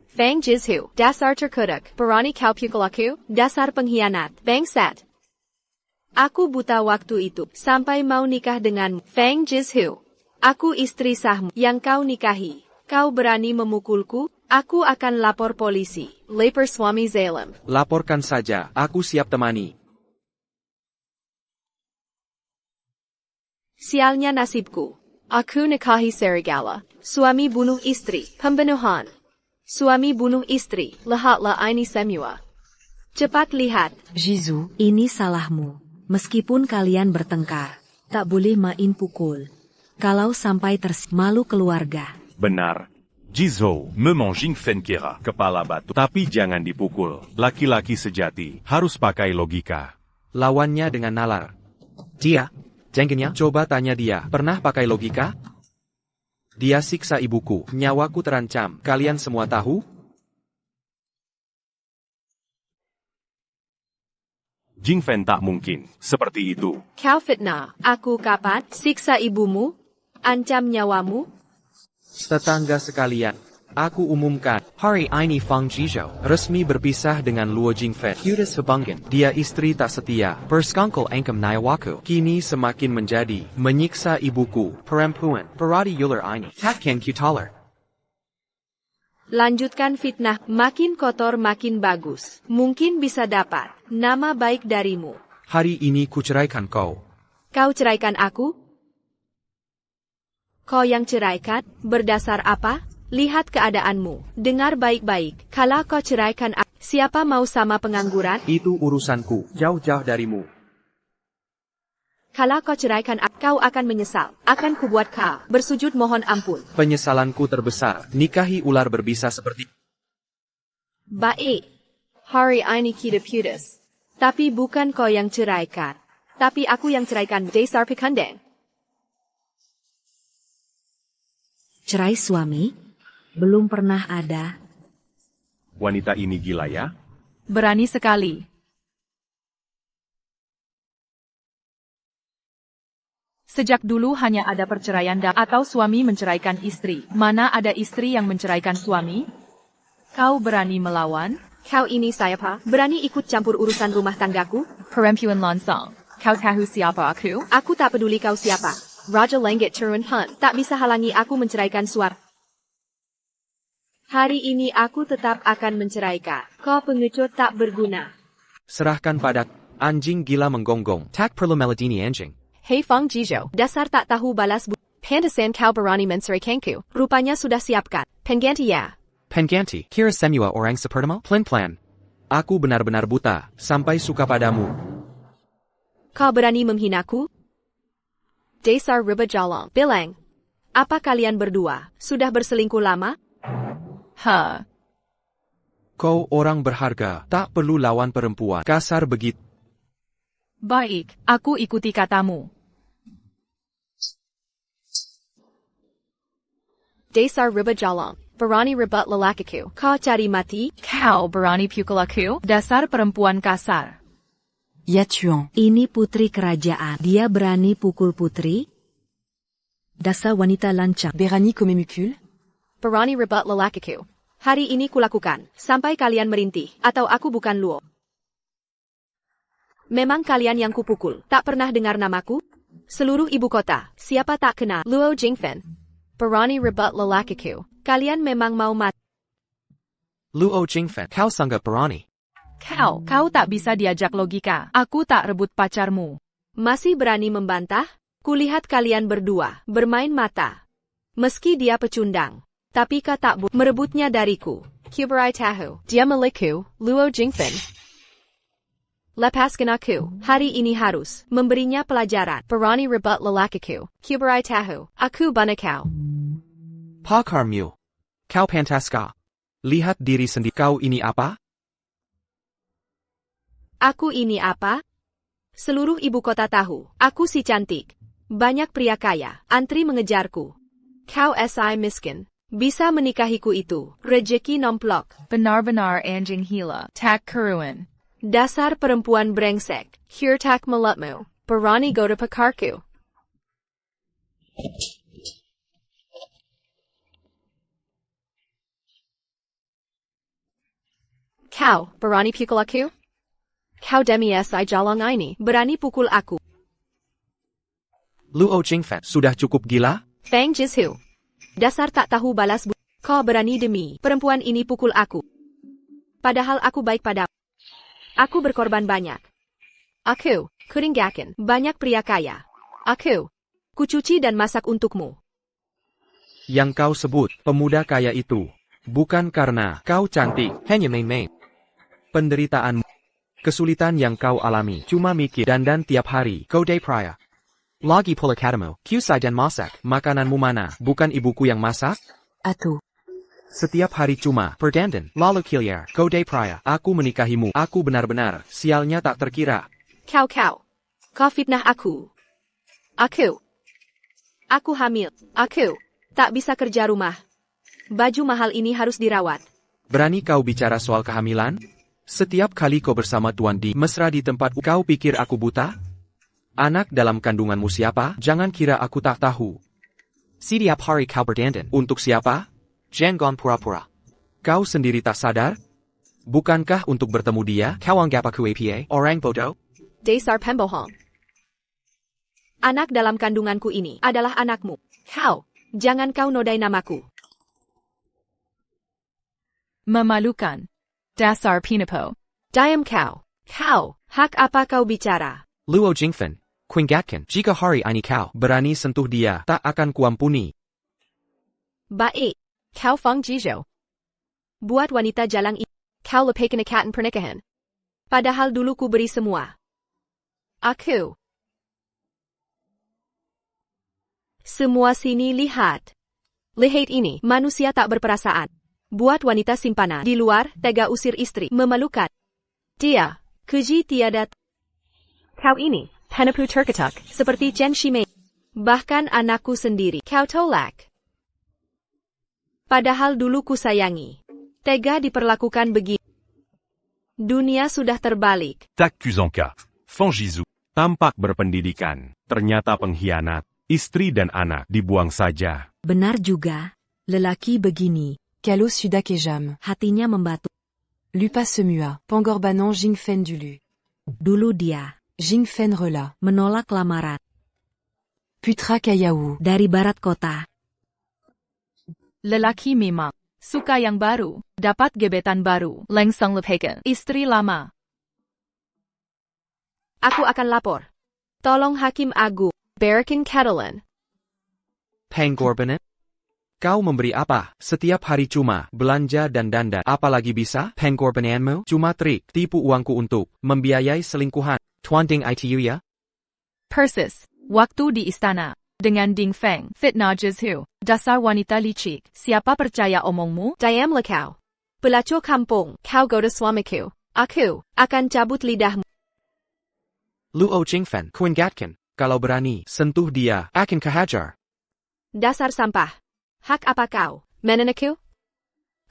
Fang Jizhou, dasar terkutuk. Berani kau pukul aku? Dasar pengkhianat. Bangsat. Aku buta waktu itu, sampai mau nikah denganmu. Fang Jizhou. Aku istri sahmu, yang kau nikahi. Kau berani memukulku? Aku akan lapor polisi. Lapor suami zalim. Laporkan saja, aku siap temani. Sialnya nasibku. Aku nikahi serigala. Suami bunuh istri. Pembunuhan. Suami bunuh istri. Lihatlah ini semua. Cepat lihat. Jizhou, ini salahmu. Meskipun kalian bertengkar, tak boleh main pukul. Kalau sampai malu keluarga. Benar. Jizhou, memang Jingfen kira kepala batu. Tapi jangan dipukul. Laki-laki sejati harus pakai logika. Lawannya dengan nalar. Dia, jengkelnya, coba tanya dia, pernah pakai logika? Dia siksa ibuku, nyawaku terancam, kalian semua tahu? Jingfen tak mungkin seperti itu. Kau fitnah. Aku kapan? Siksa ibumu? Ancam nyawamu? Tetangga sekalian, aku umumkan, hari ini Fang Jizhou resmi berpisah dengan Luo Jingfen. Judas Hubungan, dia istri tak setia, perskongkol angkem nyawaku. Kini semakin menjadi, menyiksa ibuku, perempuan, berarti ular ini. Takkan kutaler. Lanjutkan fitnah, makin kotor makin bagus. Mungkin bisa dapat nama baik darimu. Hari ini kuceraikan kau. Kau ceraikan aku? Kau yang ceraikan? Berdasar apa? Lihat keadaanmu. Dengar baik-baik. Kalau kau ceraikan aku, siapa mau sama pengangguran? Itu urusanku, jauh-jauh darimu. Kalau kau ceraikan aku, kau akan menyesal. Akan kubuat kau bersujud mohon ampun. Penyesalanku terbesar, nikahi ular berbisa seperti... Baik. Hari ini kita putus. Tapi bukan kau yang ceraikan. Tapi aku yang ceraikan. Dasar pekandang. Cerai suami? Belum pernah ada. Wanita ini gila ya? Berani sekali. Sejak dulu hanya ada perceraian atau suami menceraikan istri. Mana ada istri yang menceraikan suami? Kau berani melawan? Kau ini siapa? Berani ikut campur urusan rumah tanggaku? Perempuan lansang. Kau tahu siapa aku? Aku tak peduli kau siapa. Raja Langit Turun Hun tak bisa halangi aku menceraikan suara. Hari ini aku tetap akan menceraikan. Kau pengecut tak berguna. Serahkan pada anjing gila menggonggong. Tak perlu meladini anjing. Hei Fang Jizhou, dasar tak tahu balas Pantesan kau berani menceraikanku. Rupanya sudah siapkan. Pengganti ya. Pengganti, kira semua orang sepertimu? Plan-plan. Aku benar-benar buta, sampai suka padamu. Kau berani menghinaku? Dasar Ribajalong. Bilang. Apa kalian berdua sudah berselingkuh lama? Kau orang berharga, tak perlu lawan perempuan kasar begitu. Baik, aku ikuti katamu. Dasar Ribajalong. Berani rebut lelakiku. Kau cari mati? Kau berani pukul aku? Dasar perempuan kasar. Ya Tuan. Ini putri kerajaan. Dia berani pukul putri? Dasar wanita lancang. Berani comme mucule? Berani rebut lelakiku. Hari ini kulakukan, sampai kalian merintih, atau aku bukan Luo. Memang kalian yang kupukul, tak pernah dengar namaku? Seluruh ibu kota, siapa tak kenal? Luo Jingfen. Berani rebut lelakiku. Kalian memang mau mati. Luo Jingfen, kau sangat berani. Kau tak bisa diajak logika. Aku tak rebut pacarmu. Masih berani membantah? Kulihat kalian berdua, bermain mata. Meski dia pecundang, tapi kau tak merebutnya dariku. Kuberai tahu, dia milikku, Luo Jingfen. Lepaskan aku, hari ini harus memberinya pelajaran. Berani rebut lelakiku, Kuberai tahu, aku banakau. Pakar Mew. Kau pantaska. Lihat diri sendiri. Kau ini apa? Aku ini apa? Seluruh ibu kota tahu, aku si cantik. Banyak pria kaya, antri mengejarku. Kau si miskin. Bisa menikahiku itu, rejeki nomplok. Benar-benar anjing hila. Tak keruan. Dasar perempuan brengsek, hirtak mulutmu. Berani goda pakarku. Kau, berani pukul aku? Kau demi si jalong ini, berani pukul aku. Luo Jingfen, sudah cukup gila? Fang Jizhu. Dasar tak tahu balas kau berani demi perempuan ini pukul aku. Padahal aku baik padamu. Aku berkorban banyak. Aku, kuringgakan, banyak pria kaya. Aku, kucuci dan masak untukmu. Yang kau sebut, pemuda kaya itu, bukan karena kau cantik, hanya main-main. Penderitaan, kesulitan yang kau alami, cuma mikir dandan tiap hari, kau day praya. Lagi pula katamu, kusai dan masak, makananmu mana, bukan ibuku yang masak? Atu. Setiap hari cuma, perdandan, lalu kiliar, kau day praya, aku menikahimu, aku benar-benar, sialnya tak terkira. Kau, kau fitnah aku. Aku hamil, aku, tak bisa kerja rumah. Baju mahal ini harus dirawat. Berani kau bicara soal kehamilan? Setiap kali kau bersama Tuan Di mesra di tempat, kau pikir aku buta? Anak dalam kandunganmu siapa? Jangan kira aku tak tahu. Setiap hari kau berdandan. Untuk siapa? Jangan pura-pura. Kau sendiri tak sadar? Bukankah untuk bertemu dia, kau anggap aku apa? Orang bodoh? Dasar pembohong. Anak dalam kandunganku ini adalah anakmu. Kau, jangan kau nodai namaku. Memalukan. Dasar pinapo. Diam kau. Kau, hak apa kau bicara? Luo Jingfen, kuingatkan, jika hari ini kau berani sentuh dia, tak akan kuampuni. Baik, kau Fang Jizhou. Buat wanita jalang ini, kau lepaskan ikatan pernikahan. Padahal dulu ku beri semua. Aku. Semua sini lihat. Lihat ini, manusia tak berperasaan. Buat wanita simpanan di luar, tega usir istri, memalukan. Dia, keji tiada. Kau ini, penapu terketuk, seperti Chen Shimei. Bahkan anakku sendiri, kau tolak. Padahal dulu ku sayangi. Tega diperlakukan begitu. Dunia sudah terbalik. Takuzonka. Fang Jizhu. Tampak berpendidikan, ternyata pengkhianat. Istri dan anak dibuang saja. Benar juga. Lelaki begini. Kalo sudak et jam. Hatinya membatu. Lupa semua. Pengorbanan Jingfen dulu. Dulu dia. Jingfen rela. Menolak lamaran. Putra Kayau. Dari barat kota. Lelaki memang suka yang baru, dapat gebetan baru, langsung lepaskan istri lama. Aku akan lapor. Tolong Hakim Agung, Barakin Catalan. Pengorbanan? Kau memberi apa? Setiap hari cuma belanja dan dandan. Apalagi bisa? Pengorbananmu cuma trik tipu uangku untuk membiayai selingkuhan. Tuan Ding itu ya? Persis, waktu di istana. Dengan Ding Feng, fitnah Jizhu. Dasar wanita licik, siapa percaya omongmu? Diamlah kau. Pelacur kampung, kau goda suamiku. Aku akan cabut lidahmu. Luo Jingfen, kuingatkan, kalau berani, sentuh dia, akan kehajar. Dasar sampah. Hak apa kau, menenekku?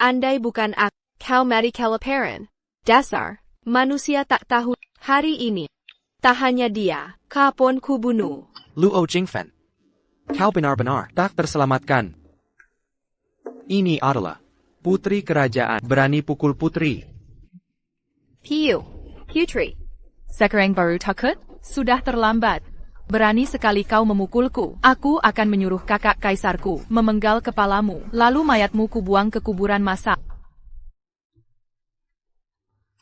Andai bukan aku, kau mati kelaparan. Dasar, manusia tak tahu, hari ini. Tak hanya dia, kau pun kubunuh. Luo Jingfen. Kau benar-benar tak terselamatkan. Ini adalah putri kerajaan, berani pukul putri. Piu, putri. Sekarang baru takut? Sudah terlambat. Berani sekali kau memukulku. Aku akan menyuruh kakak kaisarku memenggal kepalamu, lalu mayatmu kubuang ke kuburan masak.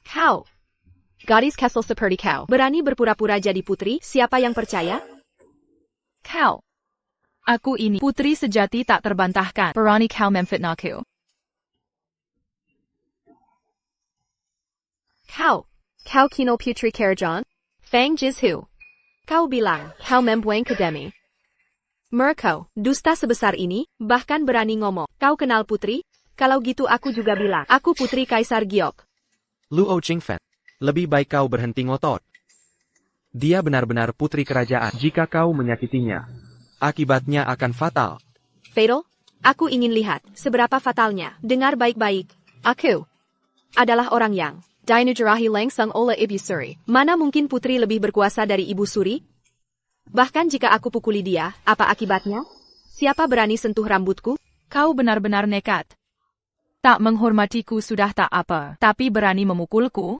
Kau. Gadis Kessel seperti kau. Berani berpura-pura jadi putri, siapa yang percaya? Kau. Aku ini putri sejati tak terbantahkan. Berani kau memfitnahku. Kau kino putri Kerajan? Fang Jizhu. Kau bilang, kau membuang ke demi. Mereka, dusta sebesar ini, bahkan berani ngomong. Kau kenal putri? Kalau gitu aku juga bilang, aku putri Kaisar Giok. Luo Jingfen. Lebih baik kau berhenti ngotot. Dia benar-benar putri kerajaan. Jika kau menyakitinya, akibatnya akan fatal. Fatal? Aku ingin lihat, seberapa fatalnya. Dengar baik-baik. Aku adalah orang yang dinujarahi langsung oleh Ibu Suri. Mana mungkin putri lebih berkuasa dari Ibu Suri? Bahkan jika aku pukuli dia, apa akibatnya? Siapa berani sentuh rambutku? Kau benar-benar nekat. Tak menghormatiku sudah tak apa, tapi berani memukulku?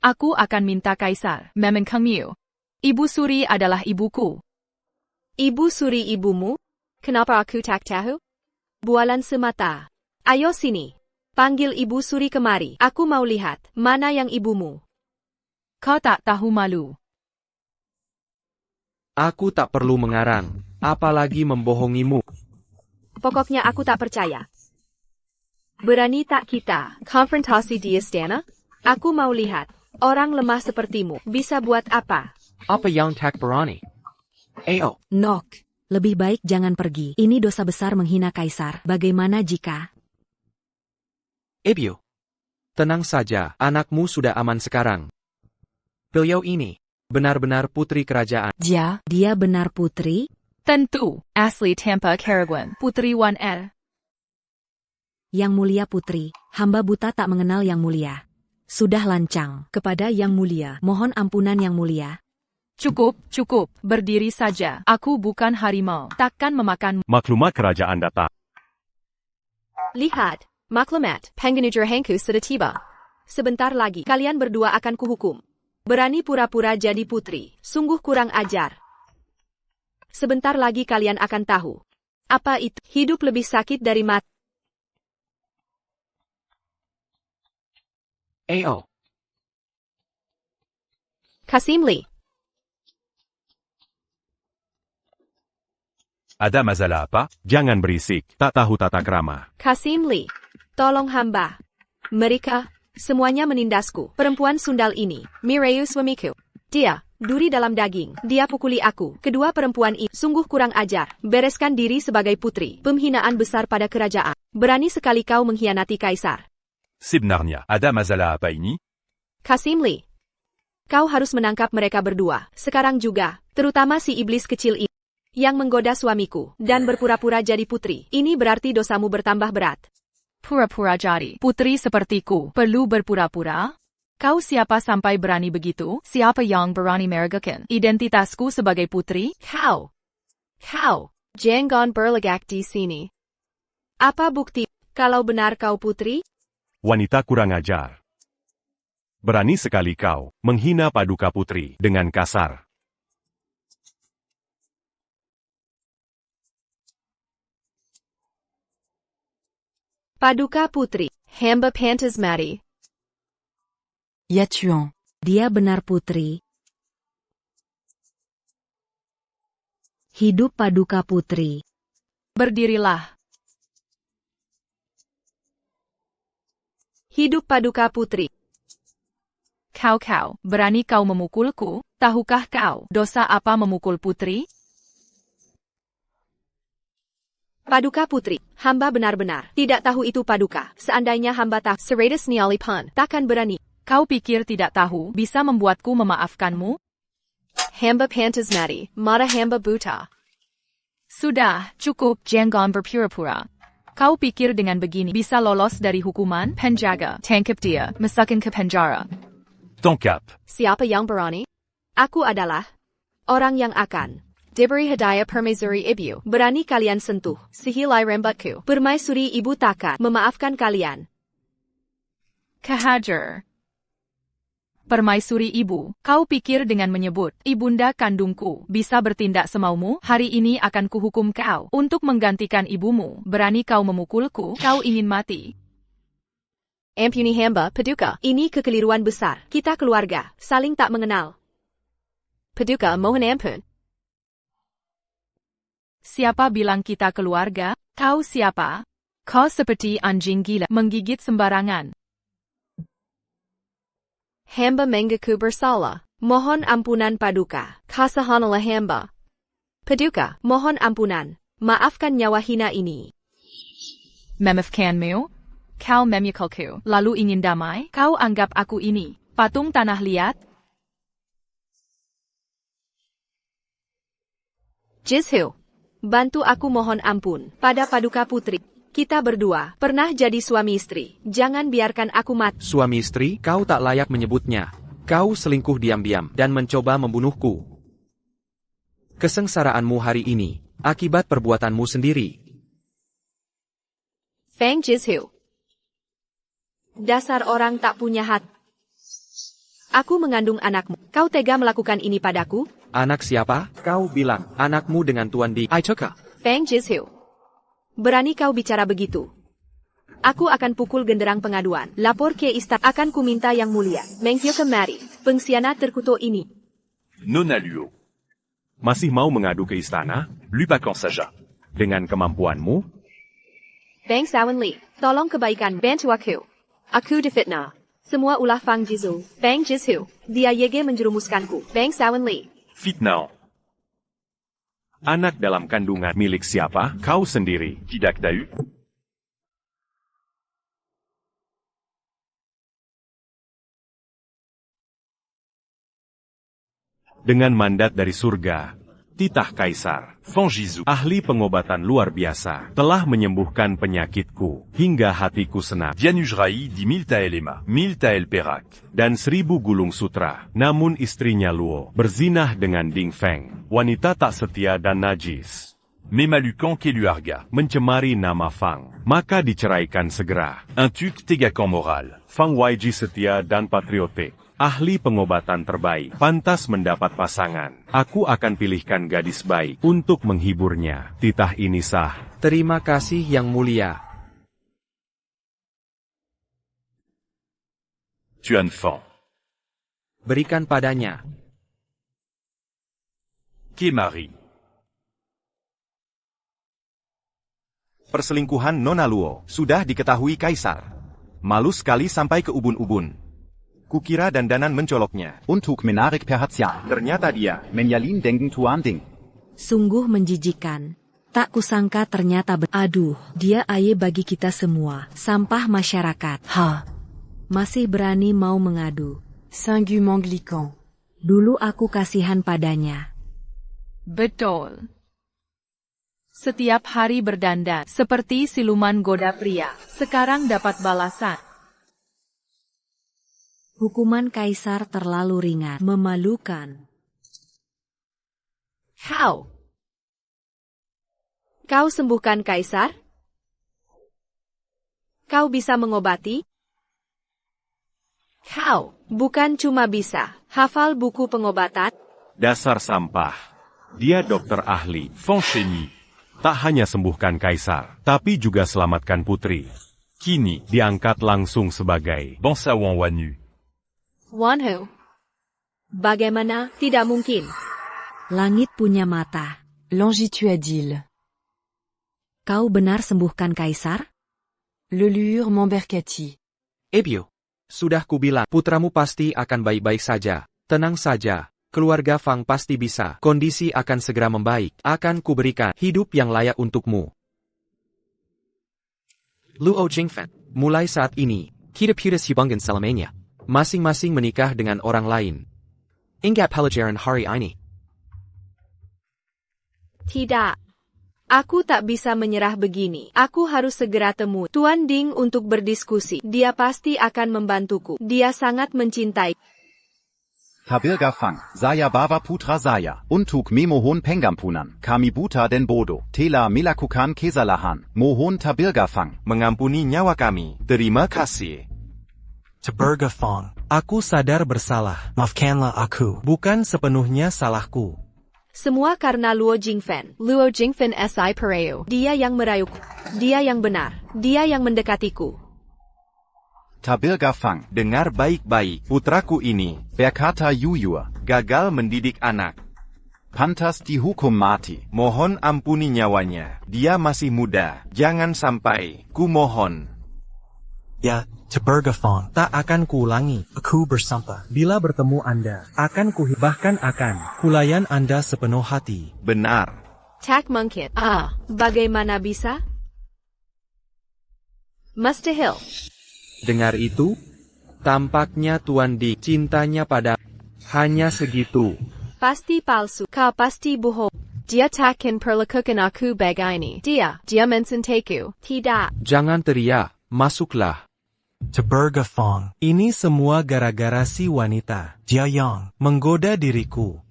Aku akan minta kaisar memengkangmu. Ibu Suri adalah ibuku. Ibu Suri ibumu? Kenapa aku tak tahu? Bualan semata. Ayo sini. Panggil Ibu Suri kemari. Aku mau lihat, mana yang ibumu. Kau tak tahu malu. Aku tak perlu mengarang, apalagi membohongimu. Pokoknya aku tak percaya. Berani tak kita konfrontasi di istana? Aku mau lihat, orang lemah sepertimu bisa buat apa? Apa yang tak berani? Ayo. Nok, lebih baik jangan pergi. Ini dosa besar menghina kaisar. Bagaimana jika... Ibu. Tenang saja, anakmu sudah aman sekarang. Beliau ini benar-benar putri kerajaan. Dia benar putri? Tentu, asli Tampa Karaguan, Putri Wan Er. Yang mulia putri, hamba buta tak mengenal yang mulia. Sudah lancang kepada yang mulia. Mohon ampunan yang mulia. Cukup, berdiri saja. Aku bukan harimau, takkan memakan. Maklumat kerajaan datang. Lihat, maklumat, pengenujarahanku sudah tiba. Sebentar lagi, kalian berdua akan kuhukum. Berani pura-pura jadi putri, sungguh kurang ajar. Sebentar lagi kalian akan tahu. Apa itu, hidup lebih sakit dari mati. Ayo. Kasim Lee. Ada masalah apa? Jangan berisik, tak tahu tata krama. Kasim Lee. Tolong hamba. Mereka, semuanya menindasku. Perempuan sundal ini, Mireu suamiku. Dia, duri dalam daging. Dia pukuli aku. Kedua perempuan ini, sungguh kurang ajar. Bereskan diri sebagai putri. Penghinaan besar pada kerajaan. Berani sekali kau mengkhianati kaisar. Sebenarnya, ada masalah apa ini? Kasim Lee. Kau harus menangkap mereka berdua. Sekarang juga, terutama si iblis kecil ini. Yang menggoda suamiku, dan berpura-pura jadi putri. Ini berarti dosamu bertambah berat. Pura-pura jadi putri sepertiku, perlu berpura-pura? Kau siapa sampai berani begitu? Siapa yang berani meragukan identitasku sebagai putri? Kau. Jangan berlegak di sini. Apa bukti kalau benar kau putri? Wanita kurang ajar. Berani sekali kau menghina Paduka Putri dengan kasar. Paduka Putri, hamba pantas mati. Ya tuant. Dia benar putri. Hidup Paduka Putri. Berdirilah. Hidup Paduka Putri. Kau, berani kau memukulku? Tahukah kau, dosa apa memukul putri? Paduka Putri, hamba benar-benar tidak tahu itu Paduka. Seandainya hamba tahu, Seratus Nialipan takkan berani. Kau pikir tidak tahu bisa membuatku memaafkanmu? Hamba pantas mati, mata hamba buta. Sudah, cukup, jangan berpura-pura. Kau pikir dengan begini bisa lolos dari hukuman? Penjaga, tangkap dia, masukkan ke penjara. Tangkap. Siapa yang berani? Aku adalah orang yang akan diberi hadiah permaisuri ibu. Berani kalian sentuh, sihilai rambutku. Permaisuri ibu takkan memaafkan kalian. Kehajar. Permaisuri ibu, kau pikir dengan menyebut ibunda kandungku bisa bertindak semaumu? Hari ini akan kuhukum kau untuk menggantikan ibumu. Berani kau memukulku? Kau ingin mati. Ampuni hamba, Paduka. Ini kekeliruan besar. Kita keluarga, saling tak mengenal. Paduka, mohon ampun. Siapa bilang kita keluarga? Kau siapa? Kau seperti anjing gila, menggigit sembarangan. Hamba mengaku bersalah. Mohon ampunan Paduka. Kasahanlah hamba. Paduka, mohon ampunan. Maafkan nyawa hina ini. Memaafkanmu? Kau memukulku, lalu ingin damai? Kau anggap aku ini patung tanah liat? Jizhu, bantu aku mohon ampun pada Paduka Putri. Kita berdua pernah jadi suami istri. Jangan biarkan aku mati. Suami istri, kau tak layak menyebutnya. Kau selingkuh diam-diam dan mencoba membunuhku. Kesengsaraanmu hari ini akibat perbuatanmu sendiri. Feng Jizhu. Dasar orang tak punya hati. Aku mengandung anakmu. Kau tega melakukan ini padaku? Anak siapa? Kau bilang anakmu dengan Tuan Di. I took her. Feng Jizhu. Berani kau bicara begitu? Aku akan pukul genderang pengaduan. Lapor ke istana. Akan kuminta yang mulia menghukum mati pengkhianat terkutuk ini. Nona Luo. Masih mau mengadu ke istana? Lupakan saja. Dengan kemampuanmu? Feng Sawan Li, tolong kebaikan bantu aku. Aku difitnah. Semua ulah Fang Jizhu. Feng Jizhu, dia yege menjerumuskanku. Feng Sawan Li. Fitnah. Anak dalam kandungan milik siapa? Kau sendiri, tidak tahu? Dengan mandat dari surga, titah Kaisar, Feng Jizhu, ahli pengobatan luar biasa, telah menyembuhkan penyakitku, hingga hatiku senang. Dianujrai di 1000 tael ema, 1000 tael perak, dan 1000 gulung sutra. Namun istrinya Luo berzinah dengan Ding Feng, wanita tak setia dan najis. Memalukan keluarga, mencemari nama Fang, maka diceraikan segera. Untuk tegakkan moral, Fang Weiji setia dan patriotik. Ahli pengobatan terbaik, pantas mendapat pasangan. Aku akan pilihkan gadis baik untuk menghiburnya. Titah ini sah. Terima kasih yang mulia. Tuan Feng. Berikan padanya. Kemari. Perselingkuhan Nona Luo sudah diketahui Kaisar. Malu sekali sampai ke ubun-ubun. Kukira dandanan mencoloknya. Untuk menarik perhatian. Ternyata dia. Menyalin dengan Tuan Ding. Sungguh menjijikan. Tak kusangka ternyata aduh, dia aye bagi kita semua. Sampah masyarakat. Ha. Masih berani mau mengadu. Singument Anglican. Dulu aku kasihan padanya. Betul. Setiap hari berdandan seperti siluman goda pria. Sekarang dapat balasan. Hukuman Kaisar terlalu ringan, memalukan. Kau sembuhkan Kaisar? Kau bisa mengobati? Kau bukan cuma bisa hafal buku pengobatan? Dasar sampah. Dia dokter ahli, Feng Shenyi. Tak hanya sembuhkan Kaisar, tapi juga selamatkan putri. Kini, diangkat langsung sebagai bangsawan Wanyu. Wanhu. Bagaimana? Tidak mungkin. Langit punya mata. Longituadile. Kau benar sembuhkan Kaisar? Le lure m'embercati. Ebio. Sudah kubilang, putramu pasti akan baik-baik saja. Tenang saja, keluarga Fang pasti bisa. Kondisi akan segera membaik. Akan kuberikan hidup yang layak untukmu. Luo Jingfen, mulai saat ini, kita putus hubungan selamanya. Masing-masing menikah dengan orang lain. Ingat pelajaran hari ini. Tidak. Aku tak bisa menyerah begini. Aku harus segera temui Tuan Ding untuk berdiskusi. Dia pasti akan membantuku. Dia sangat mencintai. Tabirga Fang, Saya Baba Putra Saya, Untuk Memohon Pengampunan, Kami Buta Den Bodo, Tela Melakukan Kesalahan, Mohon Tabirga Fang. Mengampuni nyawa kami. Terima kasih. Tabirga Fang. Aku sadar bersalah. Maafkanlah aku. Bukan sepenuhnya salahku. Semua karena Luo Jingfen. Luo Jingfen Si Pareo. Dia yang merayuku. Dia yang benar. Dia yang mendekatiku. Tabirga Fang, Dengar baik-baik, putraku ini Berkata Jujur, gagal mendidik anak. Pantas dihukum mati. Mohon ampuni nyawanya. Dia masih muda. Jangan sampai. Kumohon. Ya, Tabirga Fang. Tak akan kuulangi. Aku bersumpah. Bila bertemu Anda, bahkan akan kulayan Anda sepenuh hati. Benar. Tak mungkin. Bagaimana bisa? Mustahil. Dengar itu? Tampaknya Tuan Ding cintanya pada hanya segitu. Pasti palsu. Kau pasti bohong. Dia takkan perlakukan aku begini. Dia mencintaku. Tidak. Jangan teriak, masuklah. Tabirga Fang. Ini semua gara-gara si wanita. Dia yang Menggoda diriku.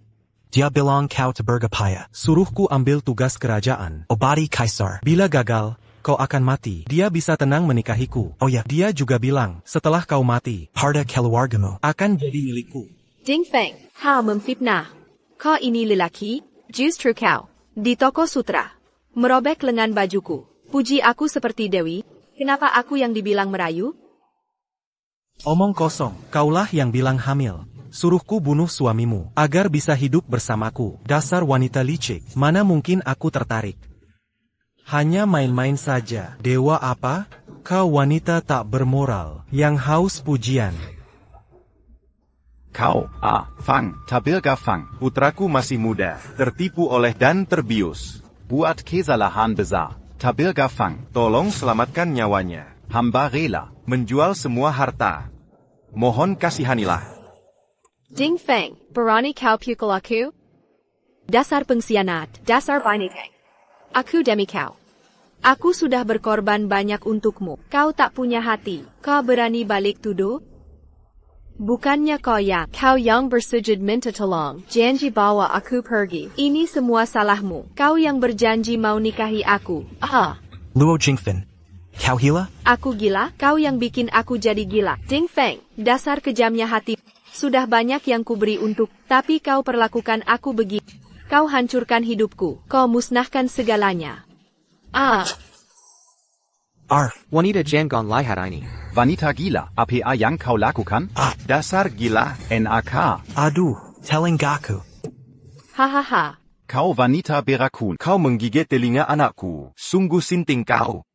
Dia bilang kau Tabirga Paya. Suruhku ambil tugas kerajaan. Obati Kaisar. Bila gagal, kau akan mati. Dia bisa tenang menikahiku. Oh ya. Dia juga bilang, setelah kau mati, Harta keluargamu akan jadi milikku. Ding Feng. Kau memfitnah. Kau ini lelaki? Justru kau. Di toko sutra. Merobek lengan bajuku. Puji aku seperti Dewi. Kenapa aku yang dibilang merayu? Omong kosong, kaulah yang bilang hamil. Suruhku bunuh suamimu, agar bisa hidup bersamaku. Dasar wanita licik, mana mungkin aku tertarik. Hanya main-main saja. Dewa apa? Kau wanita tak bermoral, yang haus pujian. Kau, Fang, Tabirga Fang. Putraku masih muda, tertipu oleh dan terbius. Buat kesalahan besar. Tabirga Fang. Tolong selamatkan nyawanya. Hamba rela. Menjual semua harta. Mohon kasihanilah. Ding Feng. Berani kau pukul aku? Dasar pengkhianat. Dasar binatang. Aku demi kau. Aku sudah berkorban banyak untukmu. Kau tak punya hati. Kau berani balik tuduh? Bukannya kau yang bersujud minta tolong. Janji bawa aku pergi. Ini semua salahmu. Kau yang berjanji mau nikahi aku. Luo Jingfen. Kau gila? Aku gila? Kau yang bikin aku jadi gila. Ding Feng. Dasar kejamnya hati. Sudah banyak yang kuberi untuk, tapi kau perlakukan aku begini. Kau hancurkan hidupku. Kau musnahkan segalanya. Arf. Wanita jangan lihat ini. Wanita gila. Apa yang kau lakukan? Dasar gila. NAK. Aduh. Telenggaku. Hahaha. Kau wanita berakun. Kau menggigit telinga anakku. Sungguh sinting kau.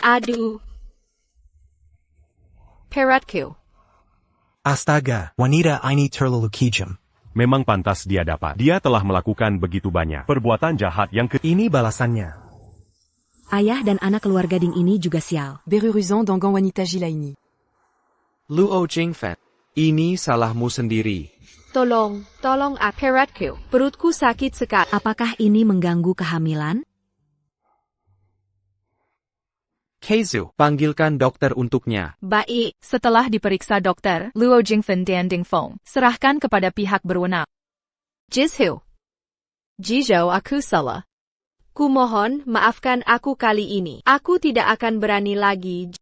Aduh. Peratku. Astaga, Wanita ini terlalu kejam. Memang pantas dia dapat. Dia telah melakukan begitu banyak perbuatan jahat yang ini balasannya. Ayah dan anak keluarga Ding ini juga sial. Beruruzan dengan wanita gila ini. Luo Jingfen. Ini salahmu sendiri. Tolong peratku. Perutku sakit sekali. Apakah ini mengganggu kehamilan? Keizu, panggilkan dokter untuknya. Baik. Setelah diperiksa dokter, Luo Jingfen dan Ding Feng, serahkan kepada pihak berwenang. Jizhu. Jizhou aku salah. Kumohon, maafkan aku kali ini. Aku tidak akan berani lagi.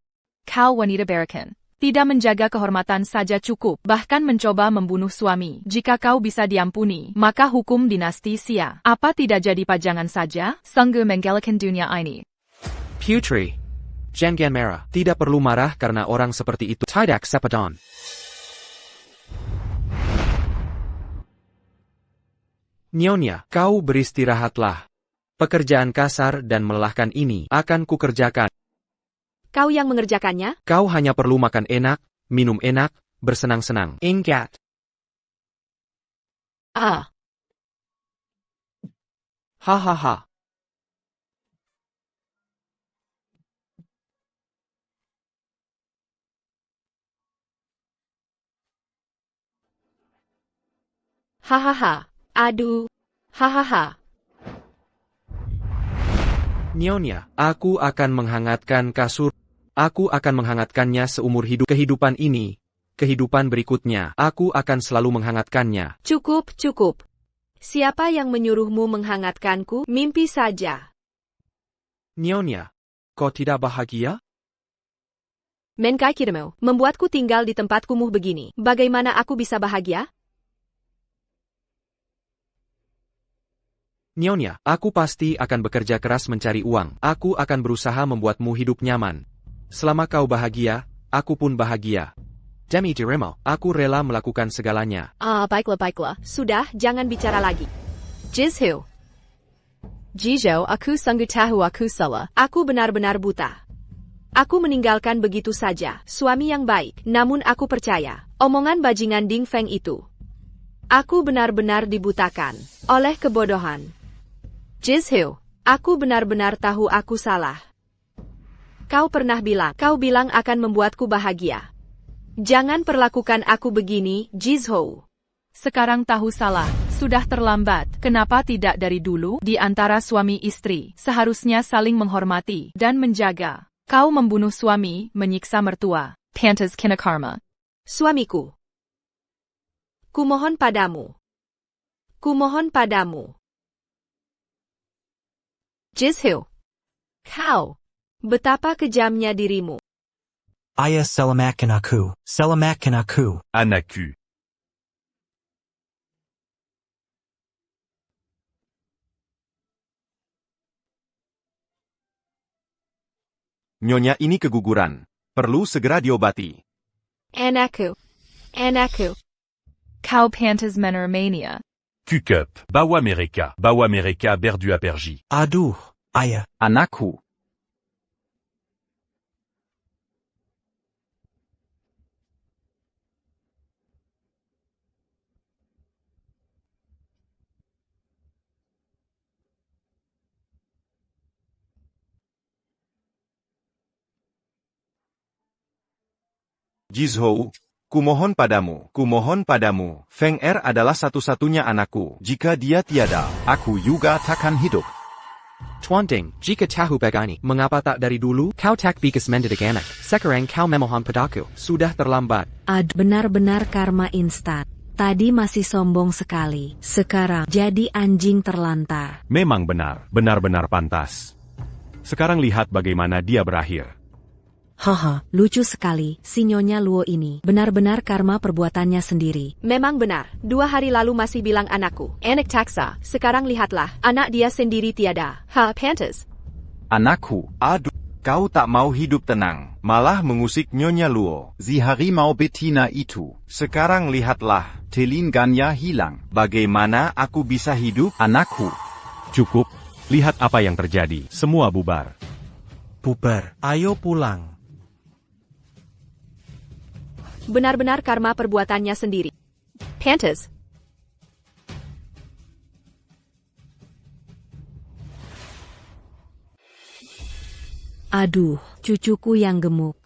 Kau wanita berakan. Tidak menjaga kehormatan saja cukup, bahkan mencoba membunuh suami. Jika kau bisa diampuni, maka hukum dinasti Xia. Apa tidak jadi pajangan saja? Sungguh menggelakan dunia ini. Putri. Jangan marah. Tidak perlu marah karena orang seperti itu. Tidak sepadan. Nyonya, kau beristirahatlah. Pekerjaan kasar dan melelahkan ini akan kukerjakan. Kau yang mengerjakannya? Kau hanya perlu makan enak, minum enak, bersenang-senang. Ingat. Ah. Hahaha. Hahaha. Aduh. Hahaha. Nyonya, aku akan menghangatkan kasur. Aku akan menghangatkannya seumur hidup. Kehidupan ini, kehidupan berikutnya, aku akan selalu menghangatkannya. Cukup, cukup. Siapa yang menyuruhmu menghangatkanku? Mimpi saja. Nyonya, kau tidak bahagia? Menkai Kirmel, membuatku tinggal di tempat kumuh begini. Bagaimana aku bisa bahagia? Nyonya, aku pasti akan bekerja keras mencari uang. Aku akan berusaha membuatmu hidup nyaman. Selama kau bahagia, aku pun bahagia. Demi dirimu, aku rela melakukan segalanya. Baiklah, baiklah. Sudah, jangan bicara lagi. Jizhu. Jijo, aku sungguh tahu aku salah. Aku benar-benar buta. Aku meninggalkan begitu saja. Suami yang baik. Namun aku percaya. Omongan bajingan Ding Feng itu. Aku benar-benar dibutakan oleh kebodohan. Jizhu, aku benar-benar tahu aku salah. Kau bilang akan membuatku bahagia. Jangan perlakukan aku begini, Jizhu. Sekarang tahu salah, sudah terlambat. Kenapa tidak dari dulu? Di antara suami istri, seharusnya saling menghormati dan menjaga. Kau membunuh suami, menyiksa mertua. Pantas kena karma. Suamiku. Kumohon padamu. Kumohon padamu. Jizhu. Kau. Betapa kejamnya dirimu. Ayah selamakan aku. Selamatkan aku. Anakku. Nyonya ini keguguran. Perlu segera diobati. Anakku. Anakku. Kau pantas menermania. Kukup. Bawa mereka berdu pergi. Aduh, ayah. Anakku. Jizhou, kumohon padamu. Feng Er adalah satu-satunya anakku. Jika dia tiada, Aku juga takkan hidup. Tuan Ding, jika tahu begini, mengapa tak dari dulu? Kau tak bikas mendidik anak. Sekarang kau memohon padaku. Sudah terlambat. Benar-benar karma instan. Tadi masih sombong sekali. Sekarang jadi anjing terlantar. Memang benar, benar-benar pantas. Sekarang lihat bagaimana dia berakhir. Haha, lucu sekali, si Nyonya Luo ini. Benar-benar karma perbuatannya sendiri. Memang benar. 2 hari lalu masih bilang anakku. Anak taksa. Sekarang lihatlah. Anak dia sendiri tiada. Pantas. Anakku. aduh, kau tak mau hidup tenang. Malah mengusik Nyonya Luo. Si harimau betina itu. Sekarang lihatlah. Telingganya hilang. Bagaimana aku bisa hidup? Anakku. Cukup, lihat apa yang terjadi. Semua bubar. Bubar, ayo pulang. Benar-benar karma perbuatannya sendiri. Pantas. Aduh, cucuku yang gemuk.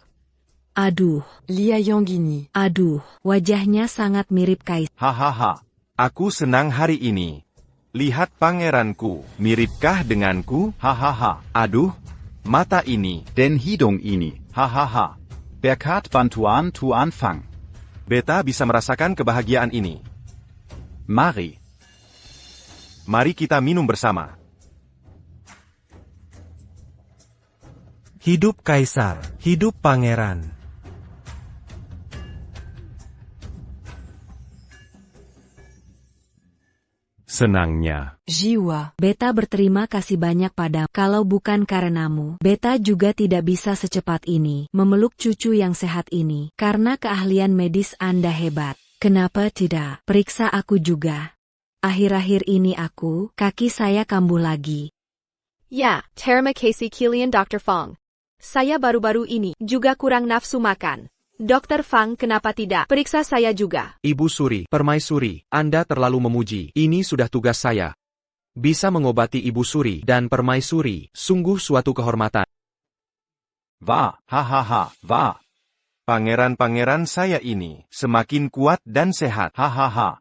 Aduh, Lia Yanggini. aduh, wajahnya sangat mirip Kaisar. Hahaha. Aku senang hari ini. Lihat pangeranku. Miripkah denganku? Hahaha. Aduh, mata ini. Den hidung ini. Hahaha. Berkat bantuan Tuan Fang. Beta bisa merasakan kebahagiaan ini. Mari. Mari kita minum bersama. Hidup Kaisar, hidup Pangeran. Senangnya. Jiwa. Beta berterima kasih banyak padamu. Kalau bukan karenamu, Beta juga tidak bisa secepat ini memeluk cucu yang sehat ini. Karena keahlian medis Anda hebat. Kenapa tidak? Periksa aku juga. Akhir-akhir ini kaki saya kambuh lagi. Ya, terima kasih Kilian Dr. Fong. Saya baru-baru ini juga kurang nafsu makan. Dokter Fang, kenapa tidak periksa saya juga? Ibu Suri, Permaisuri, Anda terlalu memuji. Ini sudah tugas saya. Bisa mengobati Ibu Suri dan Permaisuri, sungguh suatu kehormatan. Wahr, hahaha, wahr. Pangeran-pangeran saya ini semakin kuat dan sehat. Hahaha.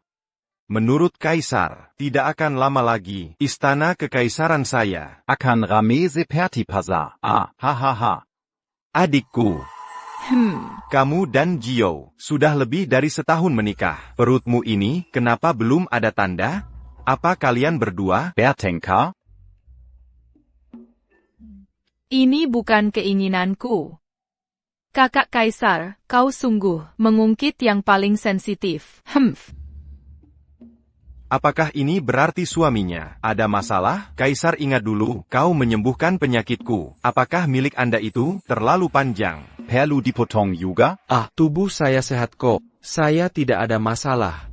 Menurut Kaisar, tidak akan lama lagi istana kekaisaran saya. Akan rame seperti pasar. Hahaha. Adikku, kamu dan Jiao sudah lebih dari setahun menikah. Perutmu ini kenapa belum ada tanda? Apa kalian berdua? Bertengkar? Ini bukan keinginanku. Kakak Kaisar, kau sungguh mengungkit yang paling sensitif. Apakah ini berarti suaminya ada masalah? Kaisar, ingat dulu, kau menyembuhkan penyakitku. Apakah milik Anda itu terlalu panjang? Perlu dipotong juga? Tubuh saya sehat kok. Saya tidak ada masalah.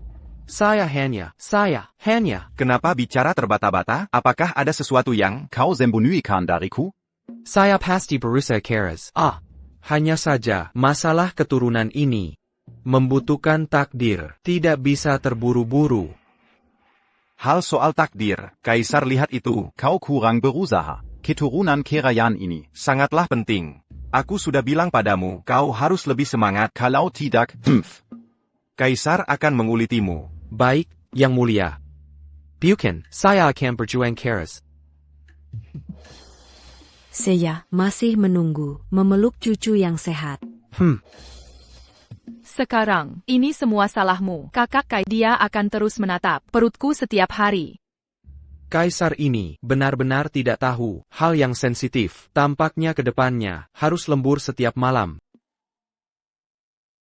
Saya hanya. Kenapa bicara terbata-bata? Apakah ada sesuatu yang Kau sembunyikan dariku? Saya pasti berusaha keras. Hanya saja, masalah keturunan ini membutuhkan takdir, tidak bisa terburu-buru. hal soal takdir? Kaisar, lihat itu. Kau kurang berusaha. Keturunan Kerayan ini Sangatlah penting. Aku sudah bilang padamu, kau harus lebih semangat. kalau tidak, Kaisar akan mengulitimu. Baik, Yang Mulia. Bukan, saya akan berjuang keras. Seiya masih menunggu, memeluk cucu yang sehat. Sekarang, ini semua salahmu. Kakak Kai, dia akan terus menatap perutku setiap hari. Kaisar ini benar-benar tidak tahu hal yang sensitif. Tampaknya ke depannya harus lembur setiap malam.